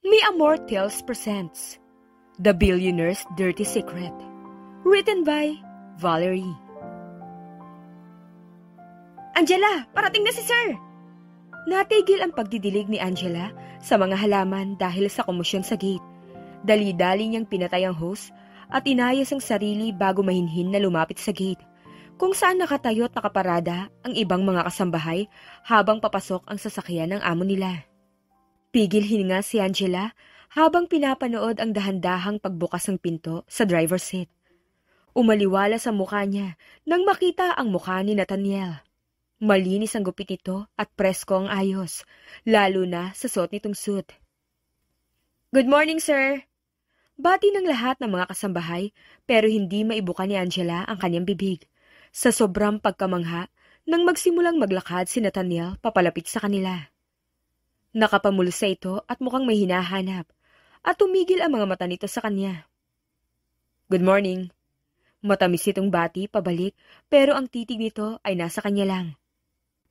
Mi Amor Tales presents The Billionaire's Dirty Secret. Written by Valerie. Angela, parating na si Sir! Natigil ang pagdidilig ni Angela sa mga halaman dahil sa komosyon sa gate. Dali-dali niyang pinatay ang hose at inayos ang sarili bago mahinhin na lumapit sa gate, kung saan nakatayo at nakaparada ang ibang mga kasambahay habang papasok ang sasakyan ng amo nila. Pigil hininga si Angela habang pinapanood ang dahan-dahang pagbukas ng pinto sa driver's seat. Umaliwala sa mukha niya nang makita ang mukha ni Nathaniel. Malinis ang gupit nito at presko ang ayos, lalo na sa suot nitong suit. "Good morning, sir!" Bati ng lahat ng mga kasambahay pero hindi maibuka ni Angela ang kanyang bibig. Sa sobrang pagkamangha, nang magsimulang maglakad si Nathaniel papalapit sa kanila. Nakapamulsa ito at mukhang may hinahanap at tumigil ang mga mata nito sa kanya. "Good morning." Matamis itong bati pabalik pero ang titig nito ay nasa kanya lang.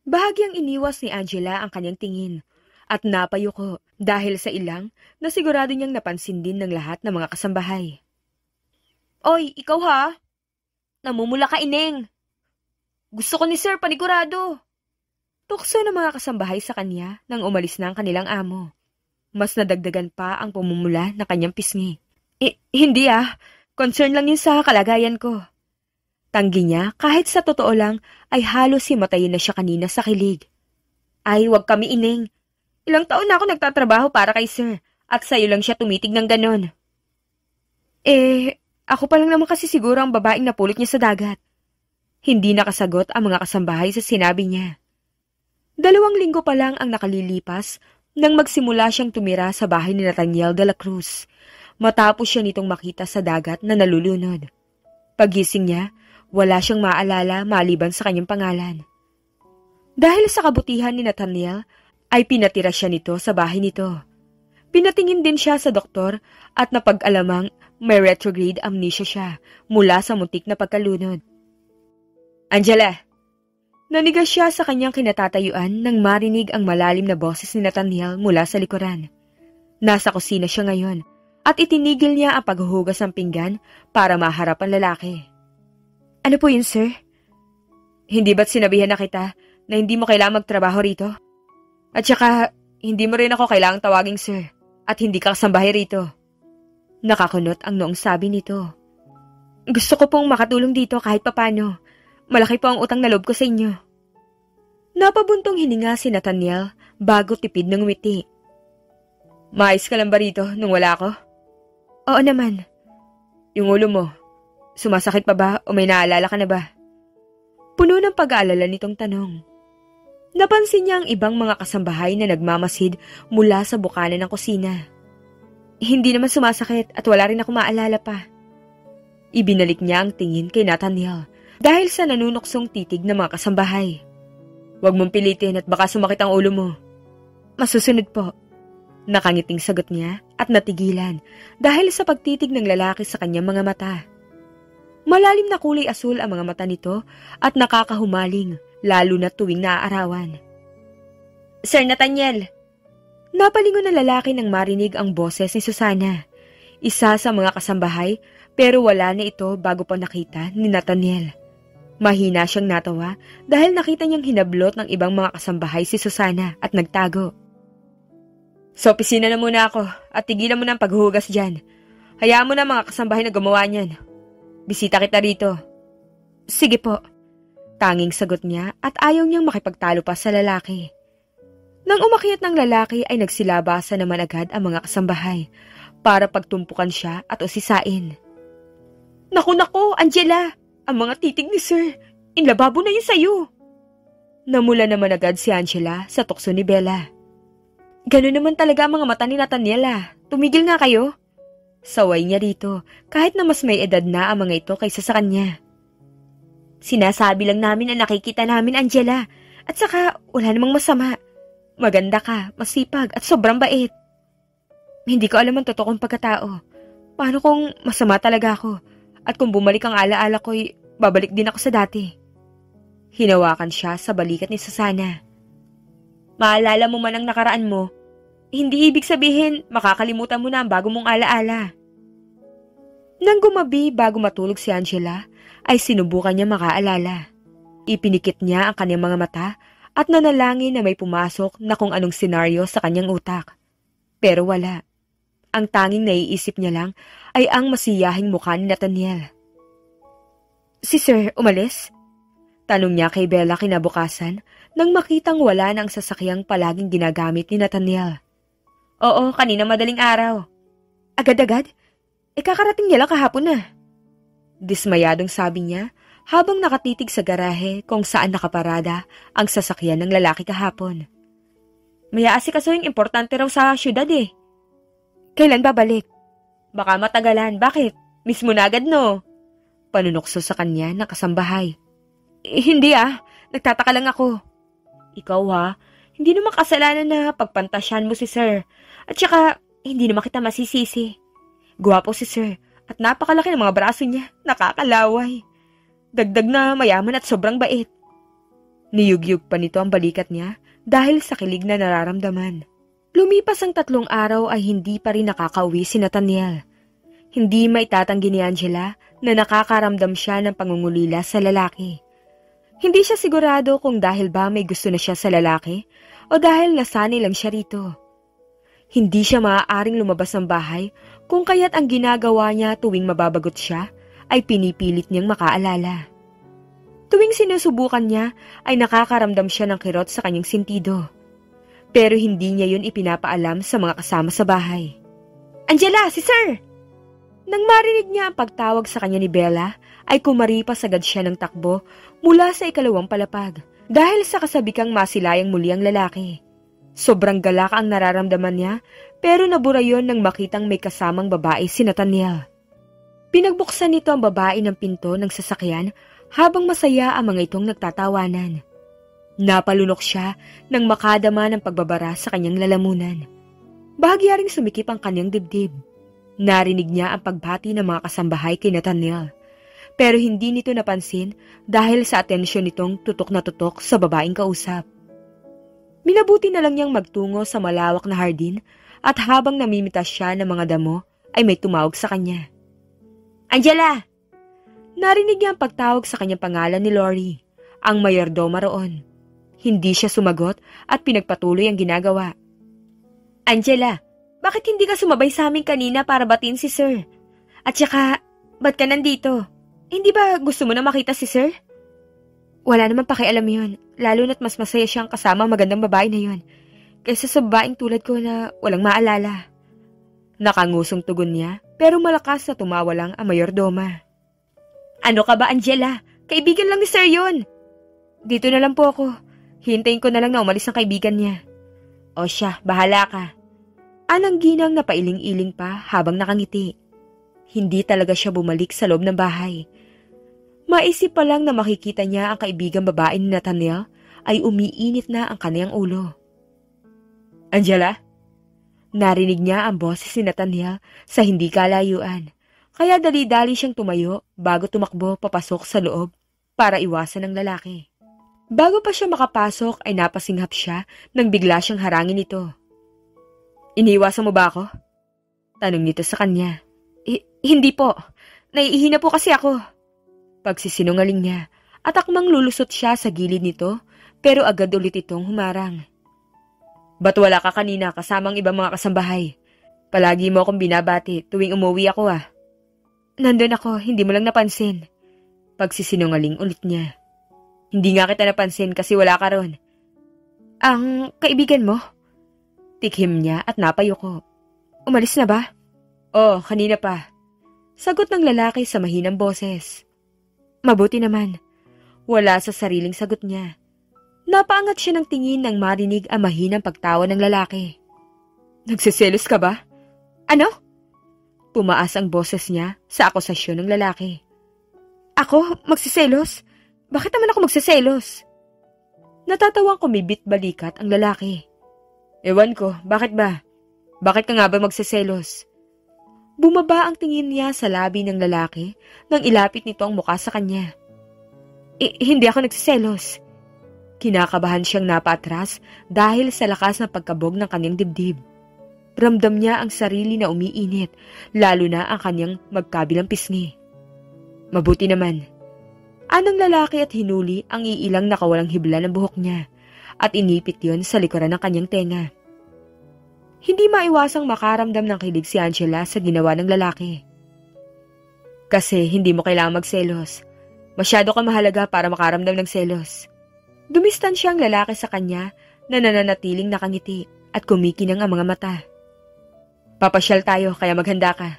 Bahagyang iniwas ni Angela ang kanyang tingin at napayuko dahil sa ilang na sigurado niyang napansin din ng lahat ng mga kasambahay. "Oy, ikaw ha? Namumula ka, ineng. Gusto ko ni Sir panigurado." Tukso ng mga kasambahay sa kanya nang umalis na ang kanilang amo. Mas nadagdagan pa ang pumumula na kanyang pisngi. Hindi concern lang yun sa kalagayan ko." Tanggi niya kahit sa totoo lang ay halos himatayin na siya kanina sa kilig. "Ay, wag kami, ineng. Ilang taon na ako nagtatrabaho para kay Sir at sa'yo lang siya tumitig ng ganon." Ako pa lang naman kasi siguro ang babaeng napulot niya sa dagat." Hindi nakasagot ang mga kasambahay sa sinabi niya. 2 linggo pa lang ang nakalilipas nang magsimula siyang tumira sa bahay ni Nathaniel de la Cruz, matapos siya nitong makita sa dagat na nalulunod. Paggising niya, wala siyang maalala maliban sa kanyang pangalan. Dahil sa kabutihan ni Nathaniel, ay pinatira siya nito sa bahay nito. Pinatingin din siya sa doktor at napag-alamang may retrograde amnesia siya mula sa muntik na pagkalunod. "Angela!" Nanigas siya sa kanyang kinatatayuan nang marinig ang malalim na boses ni Nathaniel mula sa likuran. Nasa kusina siya ngayon at itinigil niya ang paghuhugas ng pinggan para maharap ang lalaki. "Ano po yun, sir? Hindi ba't sinabihan na kita na hindi mo kailangang magtrabaho rito? At saka, hindi mo rin ako kailangang tawaging sir at hindi ka kasambahay rito." Nakakunot ang noong sabi nito. "Gusto ko pong makatulong dito kahit papano. Malaki po ang utang na loob ko sa inyo." Napabuntong hininga si Nathaniel bago tipid ng ngumiti. "Maayos ka lang ba rito nung wala ako?" "Oo naman." "Yung ulo mo, sumasakit pa ba o may naalala ka na ba?" Puno ng pag-aalala nitong tanong. Napansin niya ang ibang mga kasambahay na nagmamasid mula sa bukana ng kusina. "Hindi naman sumasakit at wala rin ako maalala pa." Ibinalik niya ang tingin kay Nathaniel dahil sa nanunuksong titig ng mga kasambahay. "Huwag mong pilitin at baka sumakit ang ulo mo." "Masusunod po." Nakangiting sagot niya at natigilan dahil sa pagtitig ng lalaki sa kanyang mga mata. Malalim na kulay asul ang mga mata nito at nakakahumaling lalo na tuwing naaarawan. "Sir Nathaniel!" Napalingon ng lalaki nang marinig ang boses ni Susana, isa sa mga kasambahay pero wala na ito bago pa nakita ni Nathaniel. Mahina siyang natawa dahil nakita niyang hinablot ng ibang mga kasambahay si Susana at nagtago. "Sa opisina na muna ako at tigilan mo na ang paghuhugas dyan. Hayaan mo na mga kasambahay na gumawa niyan. Bisita kita rito." "Sige po." Tanging sagot niya at ayaw niyang makipagtalo pa sa lalaki. Nang umakyat ng lalaki ay nagsilabasan naman agad ang mga kasambahay para pagtumpukan siya at usisain. Naku, Angela! Ang mga titig ni Sir, inlababo na yun sa'yo." Namula naman agad si Angela sa tukso ni Bella. "Ganun naman talaga ang mga mata ni Nathaniel. Tumigil nga kayo." Saway niya rito kahit na mas may edad na ang mga ito kaysa sa kanya. "Sinasabi lang namin na nakikita namin, Angela. At saka wala namang masama. Maganda ka, masipag at sobrang bait." "Hindi ko alam ang totoong pagkatao. Paano kung masama talaga ako? At kung bumalik ang alaala ko'y babalik din ako sa dati." Hinawakan siya sa balikat ni Susana. "Maalala mo man ang nakaraan mo, hindi ibig sabihin makakalimutan mo na ang bago mong alaala. Nang gumabi bago matulog si Angela, ay sinubukan niya makaalala. Ipinikit niya ang kanyang mga mata at nanalangin na may pumasok na kung anong senaryo sa kanyang utak. Pero wala. Ang tanging naiisip niya lang ay ang masiyahing mukha ni Nathaniel. Si Sir umalis? Tanong niya kay Bella kinabukasan nang makitang wala na ang sasakyang palaging ginagamit ni Nathaniel. Oo, kanina madaling araw. Agad-agad? Kakarating niya lang kahapon na. Dismayadong sabi niya habang nakatitig sa garahe kung saan nakaparada ang sasakyan ng lalaki kahapon. May aasikasuhing importante raw sa syudad eh. Kailan babalik? Baka matagalan. Bakit? Miss mo na agad no? Panunokso sa kanya ng kasambahay. Hindi nagtataka lang ako. Ikaw hindi naman kasalanan na pagpantasyan mo si Sir. At saka, hindi naman kita masisisi. Gwapo si Sir at napakalaki ng mga braso niya. Nakakalaway. Dagdag na mayaman at sobrang bait. Niyugyug pa nito ang balikat niya dahil sa kilig na nararamdaman. Lumipas ang 3 araw ay hindi pa rin nakakauwi si Nathaniel. Hindi maitatanggi ni Angela na nakakaramdam siya ng pangungulila sa lalaki. Hindi siya sigurado kung dahil ba may gusto na siya sa lalaki o dahil nasanay lang siya rito. Hindi siya maaaring lumabas ng bahay kung kaya't ang ginagawa niya tuwing mababagot siya ay pinipilit niyang makaalala. Tuwing sinusubukan niya ay nakakaramdam siya ng kirot sa kanyang sentido. Pero hindi niya yun ipinapaalam sa mga kasama sa bahay. Angela, si Sir! Nang marinig niya ang pagtawag sa kanya ni Bella, ay kumaripas agad siya ng takbo mula sa 2nd palapag dahil sa kasabikang masilayang muli ang lalaki. Sobrang galak ang nararamdaman niya pero nabura yon nang makitang may kasamang babae si Nathaniel. Pinagbuksan nito ang babae ng pinto ng sasakyan habang masaya ang mga itong nagtatawanan. Napalunok siya nang makadama ng pagbabara sa kanyang lalamunan. Bahagya ring sumikip ang kanyang dibdib. Narinig niya ang pagbati ng mga kasambahay kay Nathaniel. Pero hindi nito napansin dahil sa atensyon nitong tutok na tutok sa babaeng kausap. Minabuti na lang niyang magtungo sa malawak na hardin at habang namimitas siya ng mga damo ay may tumawag sa kanya. Angela! Narinig niya ang pagtawag sa kanyang pangalan ni Lori, ang mayordoma roon. Hindi siya sumagot at pinagpatuloy ang ginagawa. Angela, bakit hindi ka sumabay sa amin kanina para batiin si Sir? At saka, ba't ka nandito? Hindi ba gusto mo na makita si Sir? Wala naman pakialam yun, lalo na't mas masaya siyang kasama ang magandang babae na yun, kaysa sa babaeng tulad ko na walang maalala. Nakangusong tugon niya, pero malakas na tumawa lang ang mayordoma. Ano ka ba, Angela? Kaibigan lang ni Sir yun. Dito na lang po ako. Hintayin ko na lang na umalis ang kaibigan niya. O siya, bahala ka. Anang ginang na pailing-iling pa habang nakangiti. Hindi talaga siya bumalik sa loob ng bahay. Maisip pa lang na makikita niya ang kaibigang babae ni Nathaniel ay umiinit na ang kaniyang ulo. Angela? Narinig niya ang boses ni Nathaniel sa hindi kalayuan. Kaya dali-dali siyang tumayo bago tumakbo papasok sa loob para iwasan ng lalaki. Bago pa siya makapasok ay napasinghap siya nang bigla siyang harangin nito. Iniiwasan mo ba ako? Tanong nito sa kanya. Hindi po. Naiihina po kasi ako. Pagsisinungaling niya at akmang lulusot siya sa gilid nito pero agad ulit itong humarang. Ba't wala ka kanina kasamang ibang mga kasambahay? Palagi mo akong binabati tuwing umuwi ako Nandun ako, hindi mo lang napansin. Pagsisinungaling ulit niya. Hindi nga kita napansin kasi wala ka ron. Ang kaibigan mo? Tikhim niya at napayuko. Umalis na ba? Oo, kanina pa. Sagot ng lalaki sa mahinang boses. Mabuti naman. Wala sa sariling sagot niya. Napaangat siya ng tingin nang marinig ang mahinang pagtawa ng lalaki. Nagsiselos ka ba? Ano? Pumaas ang boses niya sa akusasyon ng lalaki. Ako? Magsiselos? Bakit naman ako magsiselos? Natatawang kumibit balikat ang lalaki. Ewan ko, bakit ba? Bakit ka nga ba magsiselos? Bumaba ang tingin niya sa labi ng lalaki nang ilapit nito ang mukha sa kanya. Hindi ako nagsiselos. Kinakabahan siyang napaatras dahil sa lakas ng pagkabog ng kanyang dibdib. Ramdam niya ang sarili na umiinit, lalo na ang kanyang magkabilang pisngi. Mabuti naman. Anong lalaki at hinuli ang iilang nakawalang hibla ng buhok niya at inipit yon sa likuran ng kanyang tenga. Hindi maiwasang makaramdam ng kilig si Angela sa ginawa ng lalaki. Kasi hindi mo kailangang magselos. Masyado ka mahalaga para makaramdam ng selos. Dumistansya ang lalaki sa kanya na nananatiling nakangiti at kumikinang ang mga mata. Papasyal tayo kaya maghanda ka.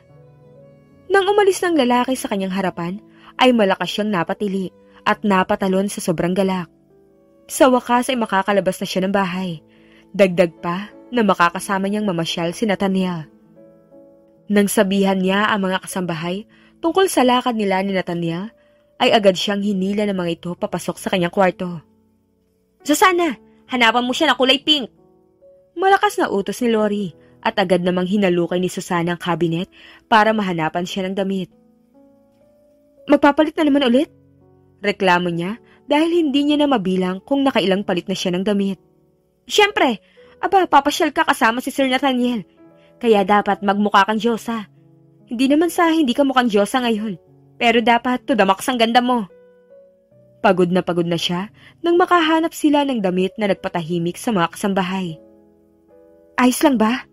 Nang umalis ng lalaki sa kanyang harapan, ay malakas siyang napatili at napatalon sa sobrang galak. Sa wakas ay makakalabas na siya ng bahay. Dagdag pa na makakasama niyang mamasyal si Nathaniel. Nang sabihan niya ang mga kasambahay tungkol sa lakad nila ni Nathaniel, ay agad siyang hinila ng mga ito papasok sa kanyang kwarto. Susana, hanapan mo siya ng kulay pink. Malakas na utos ni Lori at agad namang hinalukay ni Susana ang cabinet para mahanapan siya ng damit. Magpapalit na naman ulit? Reklamo niya dahil hindi niya na mabilang kung nakailang palit na siya ng damit. Siyempre, papasyal ka kasama si Sir Nathaniel. Kaya dapat magmukha kang Diyosa. Hindi naman sa hindi ka mukhang Diyosa ngayon, pero dapat to the max ang ganda mo. Pagod na siya nang makahanap sila ng damit na nagpatahimik sa mga kasambahay. Ayos lang ba?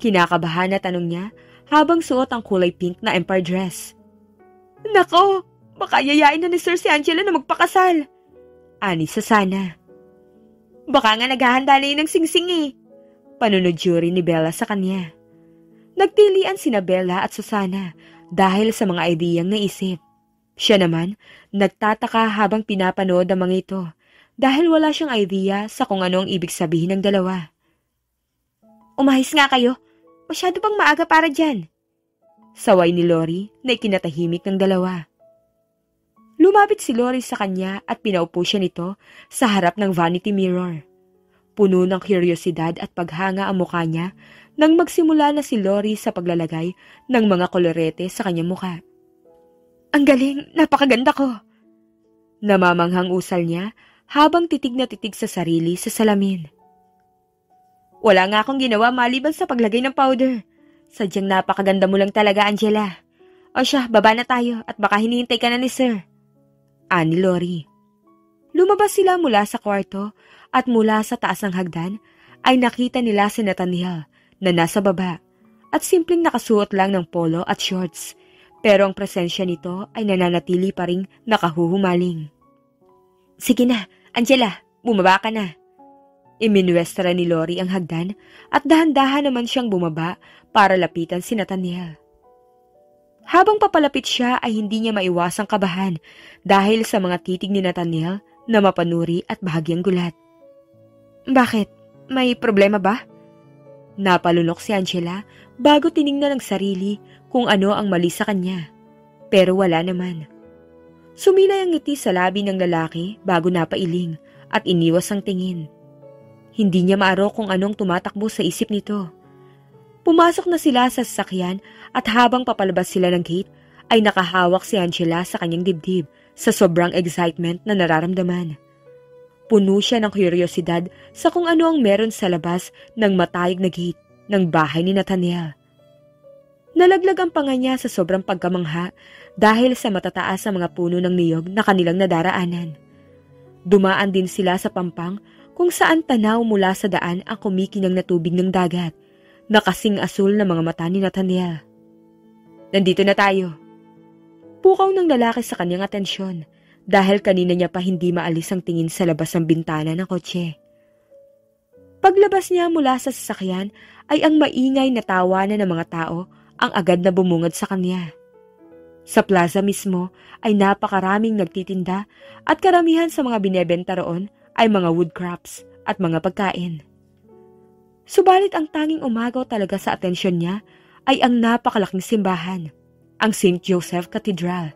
Kinakabahan na tanong niya habang suot ang kulay pink na empire dress. Nako, baka yayain na ni Sir si Angela na magpakasal. Ani Susana. Baka nga naghahanda na yun ng singsing eh. Panunod-jury ni Bella sa kanya. Nagtilian sina Bella at Susana dahil sa mga ideyang naisip. Siya naman, nagtataka habang pinapanood ang mga ito dahil wala siyang idea sa kung ano ang ibig sabihin ng dalawa. Umahis nga kayo. Masyado pang maaga para dyan. Saway ni Lori na ikinatahimik ng dalawa. Lumapit si Lori sa kanya at pinaupo siya nito sa harap ng vanity mirror. Puno ng kuryosidad at paghanga ang mukha niya nang magsimula na si Lori sa paglalagay ng mga kolorete sa kanyang mukha. Ang galing, napakaganda ko. Namamanghang usal niya habang titig na titig sa sarili sa salamin. Wala nga akong ginawa maliban sa paglagay ng powder. Sadyang napakaganda mo lang talaga, Angela. O siya, baba na tayo at baka hinihintay ka na ni Sir. Ani Lori. Lumabas sila mula sa kwarto at mula sa taas ng hagdan ay nakita nila si Nathaniel na nasa baba at simpleng nakasuot lang ng polo at shorts. Pero ang presensya nito ay nananatili pa ring nakahuhumaling. Sige na, Angela, bumaba ka na. Iminwestra ni Lori ang hagdan at dahan-dahan naman siyang bumaba para lapitan si Nathaniel. Habang papalapit siya ay hindi niya maiwasang kabahan dahil sa mga titig ni Nathaniel na mapanuri at bahagyang gulat. Bakit? May problema ba? Napalunok si Angela bago tiningnan ng sarili kung ano ang mali sa kanya. Pero wala naman. Sumilay ang ngiti sa labi ng lalaki bago napailing at iniwas ang tingin. Hindi niya maaro kung anong tumatakbo sa isip nito. Pumasok na sila sa sasakyan at habang papalabas sila ng gate, ay nakahawak si Angela sa kanyang dibdib sa sobrang excitement na nararamdaman. Puno siya ng kuryosidad sa kung ano ang meron sa labas ng matayog na gate ng bahay ni Nathaniel. Nalaglag ang panga niya sa sobrang pagkamangha dahil sa matataas sa mga puno ng niyog na kanilang nadaraanan. Dumaan din sila sa pampang kung saan tanaw mula sa daan ang kumikinang na tubig ng dagat na kasing asul na mga mata ni Nathaniel. Nandito na tayo. Pukaw ng lalaki sa kanyang atensyon dahil kanina niya pa hindi maalis ang tingin sa labas ng bintana ng kotse. Paglabas niya mula sa sasakyan ay ang maingay na tawanan ng mga tao ang agad na bumungad sa kanya. Sa plaza mismo ay napakaraming nagtitinda at karamihan sa mga binebenta roon ay mga woodcrafts at mga pagkain. Subalit ang tanging umagaw talaga sa atensyon niya ay ang napakalaking simbahan, ang St. Joseph Cathedral.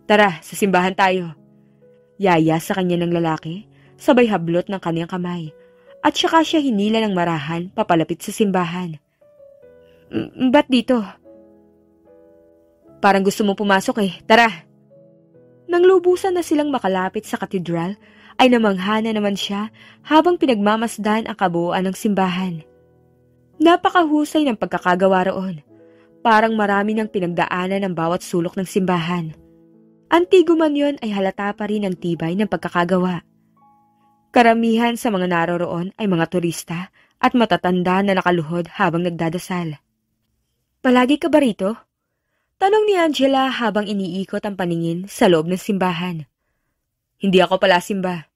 Tara, sa simbahan tayo. Yaya sa kanya ng lalaki, sabay hablot ng kanyang kamay, at saka siya hinila ng marahan papalapit sa simbahan. Ba't dito? Parang gusto mong pumasok eh, tara. Nang lubusan na silang makalapit sa katedral, ay namanghana naman siya habang pinagmamasdan ang kabuuan ng simbahan. Napakahusay ng pagkakagawa roon. Parang marami ng pinagdaanan ng bawat sulok ng simbahan. Antigo man yon ay halata pa rin ang tibay ng pagkakagawa. Karamihan sa mga naroroon ay mga turista at matatanda na nakaluhod habang nagdadasal. "Palagi ka ba rito?" Tanong ni Angela habang iniikot ang paningin sa loob ng simbahan. "Hindi ako pala simba."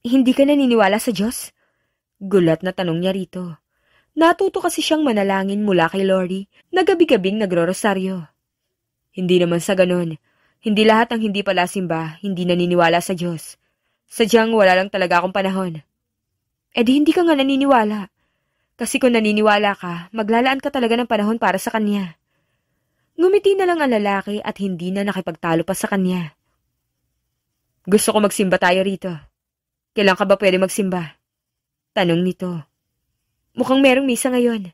"Hindi ka naniniwala sa Diyos?" Gulat na tanong niya rito. Natuto kasi siyang manalangin mula kay Lori na gabi-gabing nagro-rosaryo. "Hindi naman sa ganon. Hindi lahat ng hindi pala simba, hindi naniniwala sa Diyos. Sadyang wala lang talaga akong panahon." "Eh di hindi ka nga naniniwala. Kasi kung naniniwala ka, maglalaan ka talaga ng panahon para sa Kanya." Ngumiti na lang ang lalaki at hindi na nakipagtalo pa sa kanya. "Gusto ko magsimba tayo rito. Kailan ka ba pwede magsimba?" Tanong nito. Mukhang merong misa ngayon.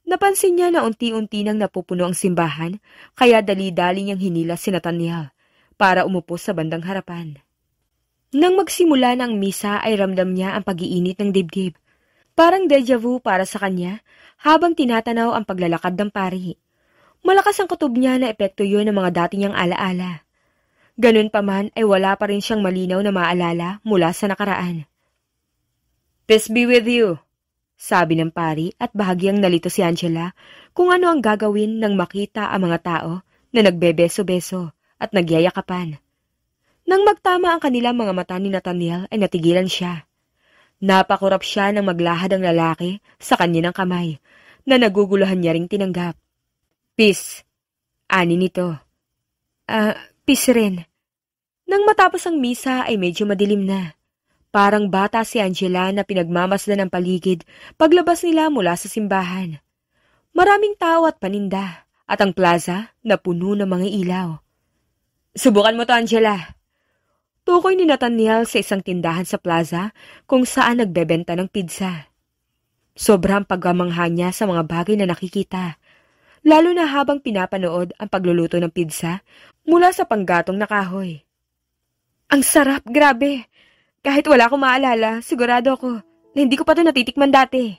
Napansin niya na unti-unti nang napupuno ang simbahan, kaya dali-dali niyang hinila si Nathaniel para umupo sa bandang harapan. Nang magsimula ng misa ay ramdam niya ang pag-iinit ng dibdib. Parang deja vu para sa kanya habang tinatanaw ang paglalakad ng pari. Malakas ang kutob niya na epekto yun ng mga dati niyang alaala. Ganun pa man ay wala pa rin siyang malinaw na maalala mula sa nakaraan. "Peace be with you," sabi ng pari at bahagyang nalito si Angela kung ano ang gagawin nang makita ang mga tao na nagbebeso-beso at nagyayakapan. Nang magtama ang kanilang mga mata ni Nathaniel ay natigilan siya. Napakurap siya nang maglahad ang lalaki sa kanya ng kamay na naguguluhan niya ring tinanggap. "Peace," ani nito. Peace rin." Nang matapos ang misa ay medyo madilim na. Parang bata si Angela na pinagmamasdan ng paligid paglabas nila mula sa simbahan. Maraming tao at paninda at ang plaza na puno ng mga ilaw. "Subukan mo to, Angela." Tukoy ni Nathaniel sa isang tindahan sa plaza kung saan nagbebenta ng pizza. Sobrang pagkamangha niya sa mga bagay na nakikita, lalo na habang pinapanood ang pagluluto ng pizza mula sa panggatong na kahoy. "Ang sarap, grabe. Kahit wala akong maalala, sigurado ako na hindi ko pa ito natitikman dati."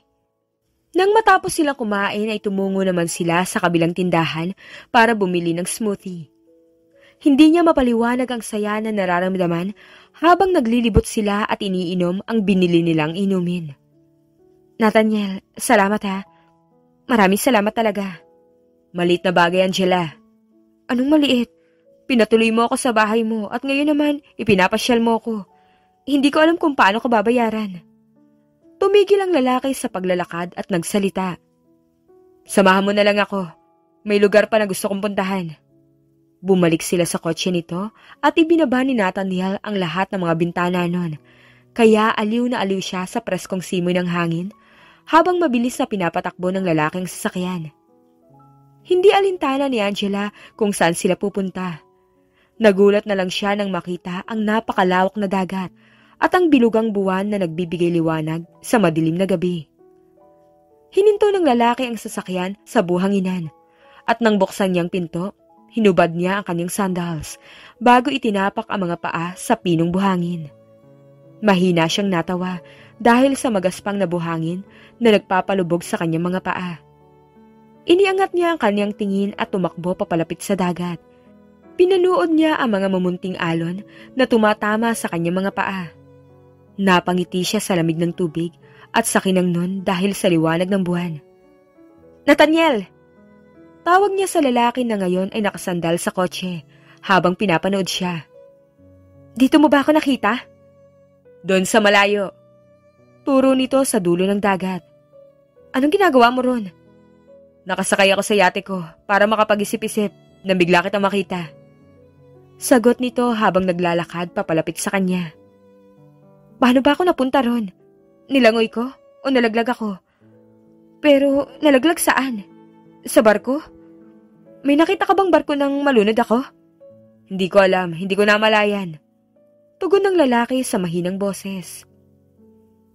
Nang matapos silang kumain ay tumungo naman sila sa kabilang tindahan para bumili ng smoothie. Hindi niya mapaliwanag ang saya na nararamdaman habang naglilibot sila at iniinom ang binili nilang inumin. "Nathaniel, salamat ha. Maraming salamat talaga." "Maliit na bagay, Angela." "Anong maliit? Pinatuloy mo ako sa bahay mo at ngayon naman ipinapasyal mo ko. Hindi ko alam kung paano ko babayaran." Tumigil ang lalaki sa paglalakad at nagsalita. "Samahan mo na lang ako. May lugar pa na gusto kong puntahan." Bumalik sila sa kotse nito at ibinaba ni Nathaniel ang lahat ng mga bintana nun, kaya aliw na aliw siya sa preskong simoy ng hangin habang mabilis na pinapatakbo ng lalaking sasakyan. Hindi alintana ni Angela kung saan sila pupunta. Nagulat na lang siya nang makita ang napakalawak na dagat at ang bilugang buwan na nagbibigay liwanag sa madilim na gabi. Hininto ng lalaki ang sasakyan sa buhanginan at nang buksan niyang pinto, hinubad niya ang kanyang sandals bago itinapak ang mga paa sa pinong buhangin. Mahina siyang natawa dahil sa magaspang na buhangin na nagpapalubog sa kanyang mga paa. Iniangat niya ang kanyang tingin at tumakbo papalapit sa dagat. Pinanood niya ang mga mamunting alon na tumatama sa kanyang mga paa. Napangiti siya sa lamig ng tubig at sa kinangnon dahil sa liwanag ng buwan. "Nathaniel!" Tawag niya sa lalaki na ngayon ay nakasandal sa kotse habang pinapanood siya. "Dito mo ba ako nakita?" "Doon sa malayo." Turo nito sa dulo ng dagat. "Anong ginagawa mo ron?" "Nakasakay ako sa yate ko para makapag-isip-isip na bigla kitang makita." Sagot nito habang naglalakad papalapit sa kanya. "Paano ba ako napunta ron? Nilangoy ko o nalaglag ako? Pero nalaglag saan? Sa barko? May nakita ka bang barko nang malunod ako?" "Hindi ko alam, hindi ko namalayan." Tugon ng lalaki sa mahinang boses.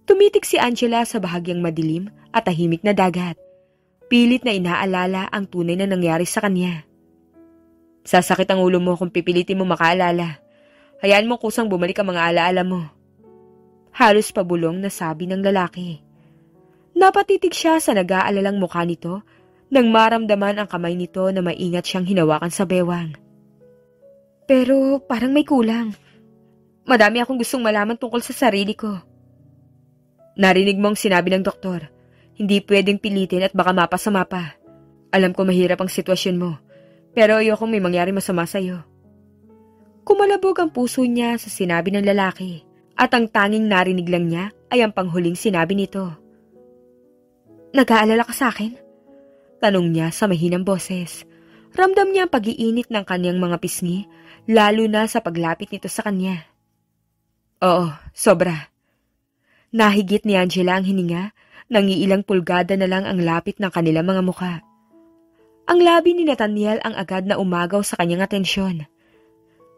Tumitik si Angela sa bahagyang madilim at tahimik na dagat. Pilit na inaalala ang tunay na nangyari sa kanya. "Sasakit ang ulo mo kung pipilitin mo makaalala. Hayaan mo kusang bumalik ang mga alaala mo." Halos pabulong na sabi ng lalaki. Napatitig siya sa nag-aalalang mukha nito nang maramdaman ang kamay nito na maingat siyang hinawakan sa bewang. Pero parang may kulang. Madami akong gustong malaman tungkol sa sarili ko. Narinig mong sinabi ng doktor, hindi pwedeng pilitin at baka mapasama pa. Alam ko mahirap ang sitwasyon mo, pero ayokong may mangyari masama sa'yo. Kumalabog ang puso niya sa sinabi ng lalaki at ang tanging narinig lang niya ay ang panghuling sinabi nito. Nag-aalala ka sa akin? Tanong niya sa mahinang boses. Ramdam niya ang pag-iinit ng kanyang mga pisngi, lalo na sa paglapit nito sa kanya. Oo, sobra. Nahigit ni Angela ang hininga, nangiilang pulgada na lang ang lapit ng kanilang mga mukha. Ang labi ni Nathaniel ang agad na umagaw sa kanyang atensyon.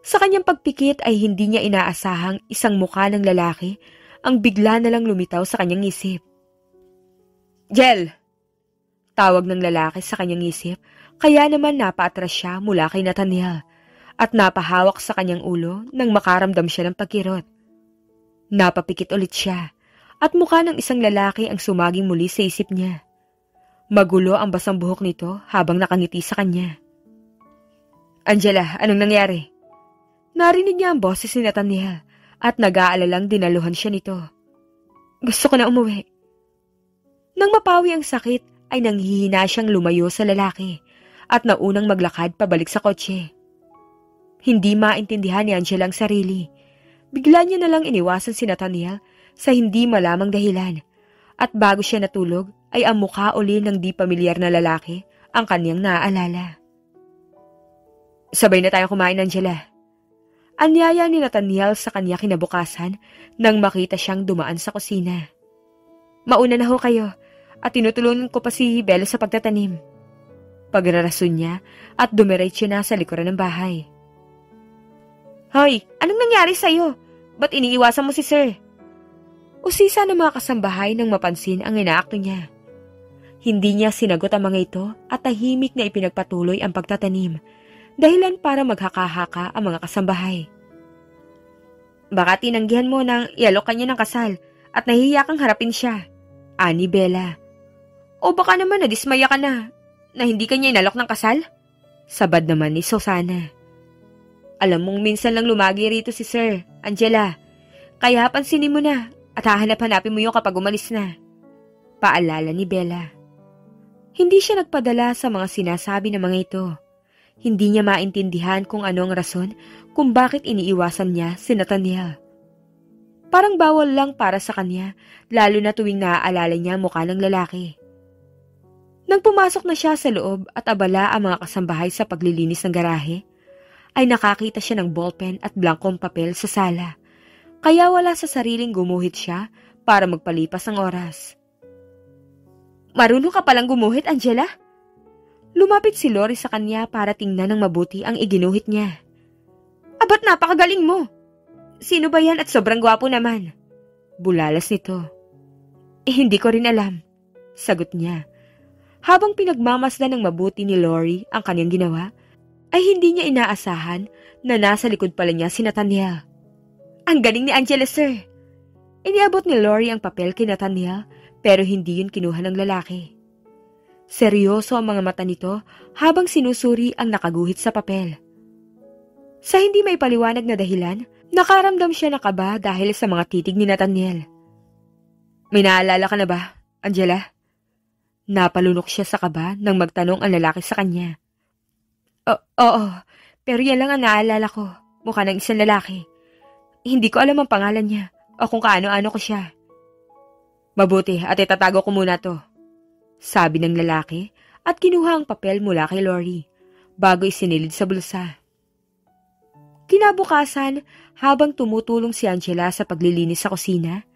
Sa kanyang pagpikit ay hindi niya inaasahang isang mukha ng lalaki ang bigla na lang lumitaw sa kanyang isip. Jel! Tawag ng lalaki sa kanyang isip, kaya naman napaatras siya mula kay Nathaniel at napahawak sa kanyang ulo nang makaramdam siya ng pagkirot. Napapikit ulit siya at mukha ng isang lalaki ang sumaging muli sa isip niya. Magulo ang basang buhok nito habang nakangiti sa kanya. Angela, anong nangyari? Narinig niya ang boses ni Nathaniel at nag-aalalang dinaluhan siya nito. Gusto ko na umuwi. Nang mapawi ang sakit ay nanghihina siyang lumayo sa lalaki at naunang maglakad pabalik sa kotse. Hindi maintindihan ni Angela ang sarili. Bigla niya na lang iniwasan si Nathaniel sa hindi malamang dahilan at bago siya natulog ay ang mukha uli ng di pamilyar na lalaki ang kanyang naaalala. Sabay na tayo kumain, Angela. Anyaya ni Nathaniel sa kanya kinabukasan nang makita siyang dumaan sa kusina. Mauna na ho kayo at tinutulungan ko pa si Bella sa pagtatanim. Pagrarason niya at dumiretso na sa likuran ng bahay. Hoy, anong nangyari sa'yo? Ba't iniiwasan mo si Sir? Usisa ng mga kasambahay nang mapansin ang inaakto niya. Hindi niya sinagot ang mga ito at tahimik na ipinagpatuloy ang pagtatanim, dahilan para maghaka-haka ang mga kasambahay. Baka tinanggihan mo nang ialok ka niya ng kasal at nahihiya kang harapin siya, ani Bella. O baka naman nadismaya ka na hindi ka niya inalok ng kasal? Sabad naman ni Susana. Alam mong minsan lang lumagi rito si Sir, Angela. Kaya pansinin mo na at hahanap-hanapin mo yun kapag umalis na. Paalala ni Bella. Hindi siya nagpadala sa mga sinasabi ng mga ito. Hindi niya maintindihan kung ano ang rason kung bakit iniiwasan niya si Nathaniel. Parang bawal lang para sa kanya, lalo na tuwing naaalala niya mukha ng lalaki. Nang pumasok na siya sa loob at abala ang mga kasambahay sa paglilinis ng garahe, ay nakakita siya ng ballpen at blankong papel sa sala, kaya wala sa sariling gumuhit siya para magpalipas ang oras. Marunong ka palang gumuhit, Angela? Lumapit si Lori sa kanya para tingnan ng mabuti ang iginuhit niya. Abat napakagaling mo! Sino ba yan at sobrang gwapo naman? Bulalas nito. Hindi ko rin alam, sagot niya. Habang pinagmamasdan ng mabuti ni Lori ang kanyang ginawa, ay hindi niya inaasahan na nasa likod pala niya si Nathaniel. Ang galing ni Angela, Sir! Iniabot ni Lori ang papel kay Nathaniel pero hindi yun kinuha ng lalaki. Seryoso ang mga mata nito habang sinusuri ang nakaguhit sa papel. Sa hindi may paliwanag na dahilan, nakaramdam siya ng kaba dahil sa mga titig ni Nathaniel. May naalala ka na ba, Angela? Napalunok siya sa kaba nang magtanong ang lalaki sa kanya. Oo, pero yan lang ang naalala ko, mukha ng isang lalaki. Hindi ko alam ang pangalan niya o kung kaano-ano ko siya. Mabuti at itatago ko muna to, sabi ng lalaki at kinuha ang papel mula kay Lori bago isinilid sa bulsa. Kinabukasan, habang tumutulong si Angela sa paglilinis sa kusina,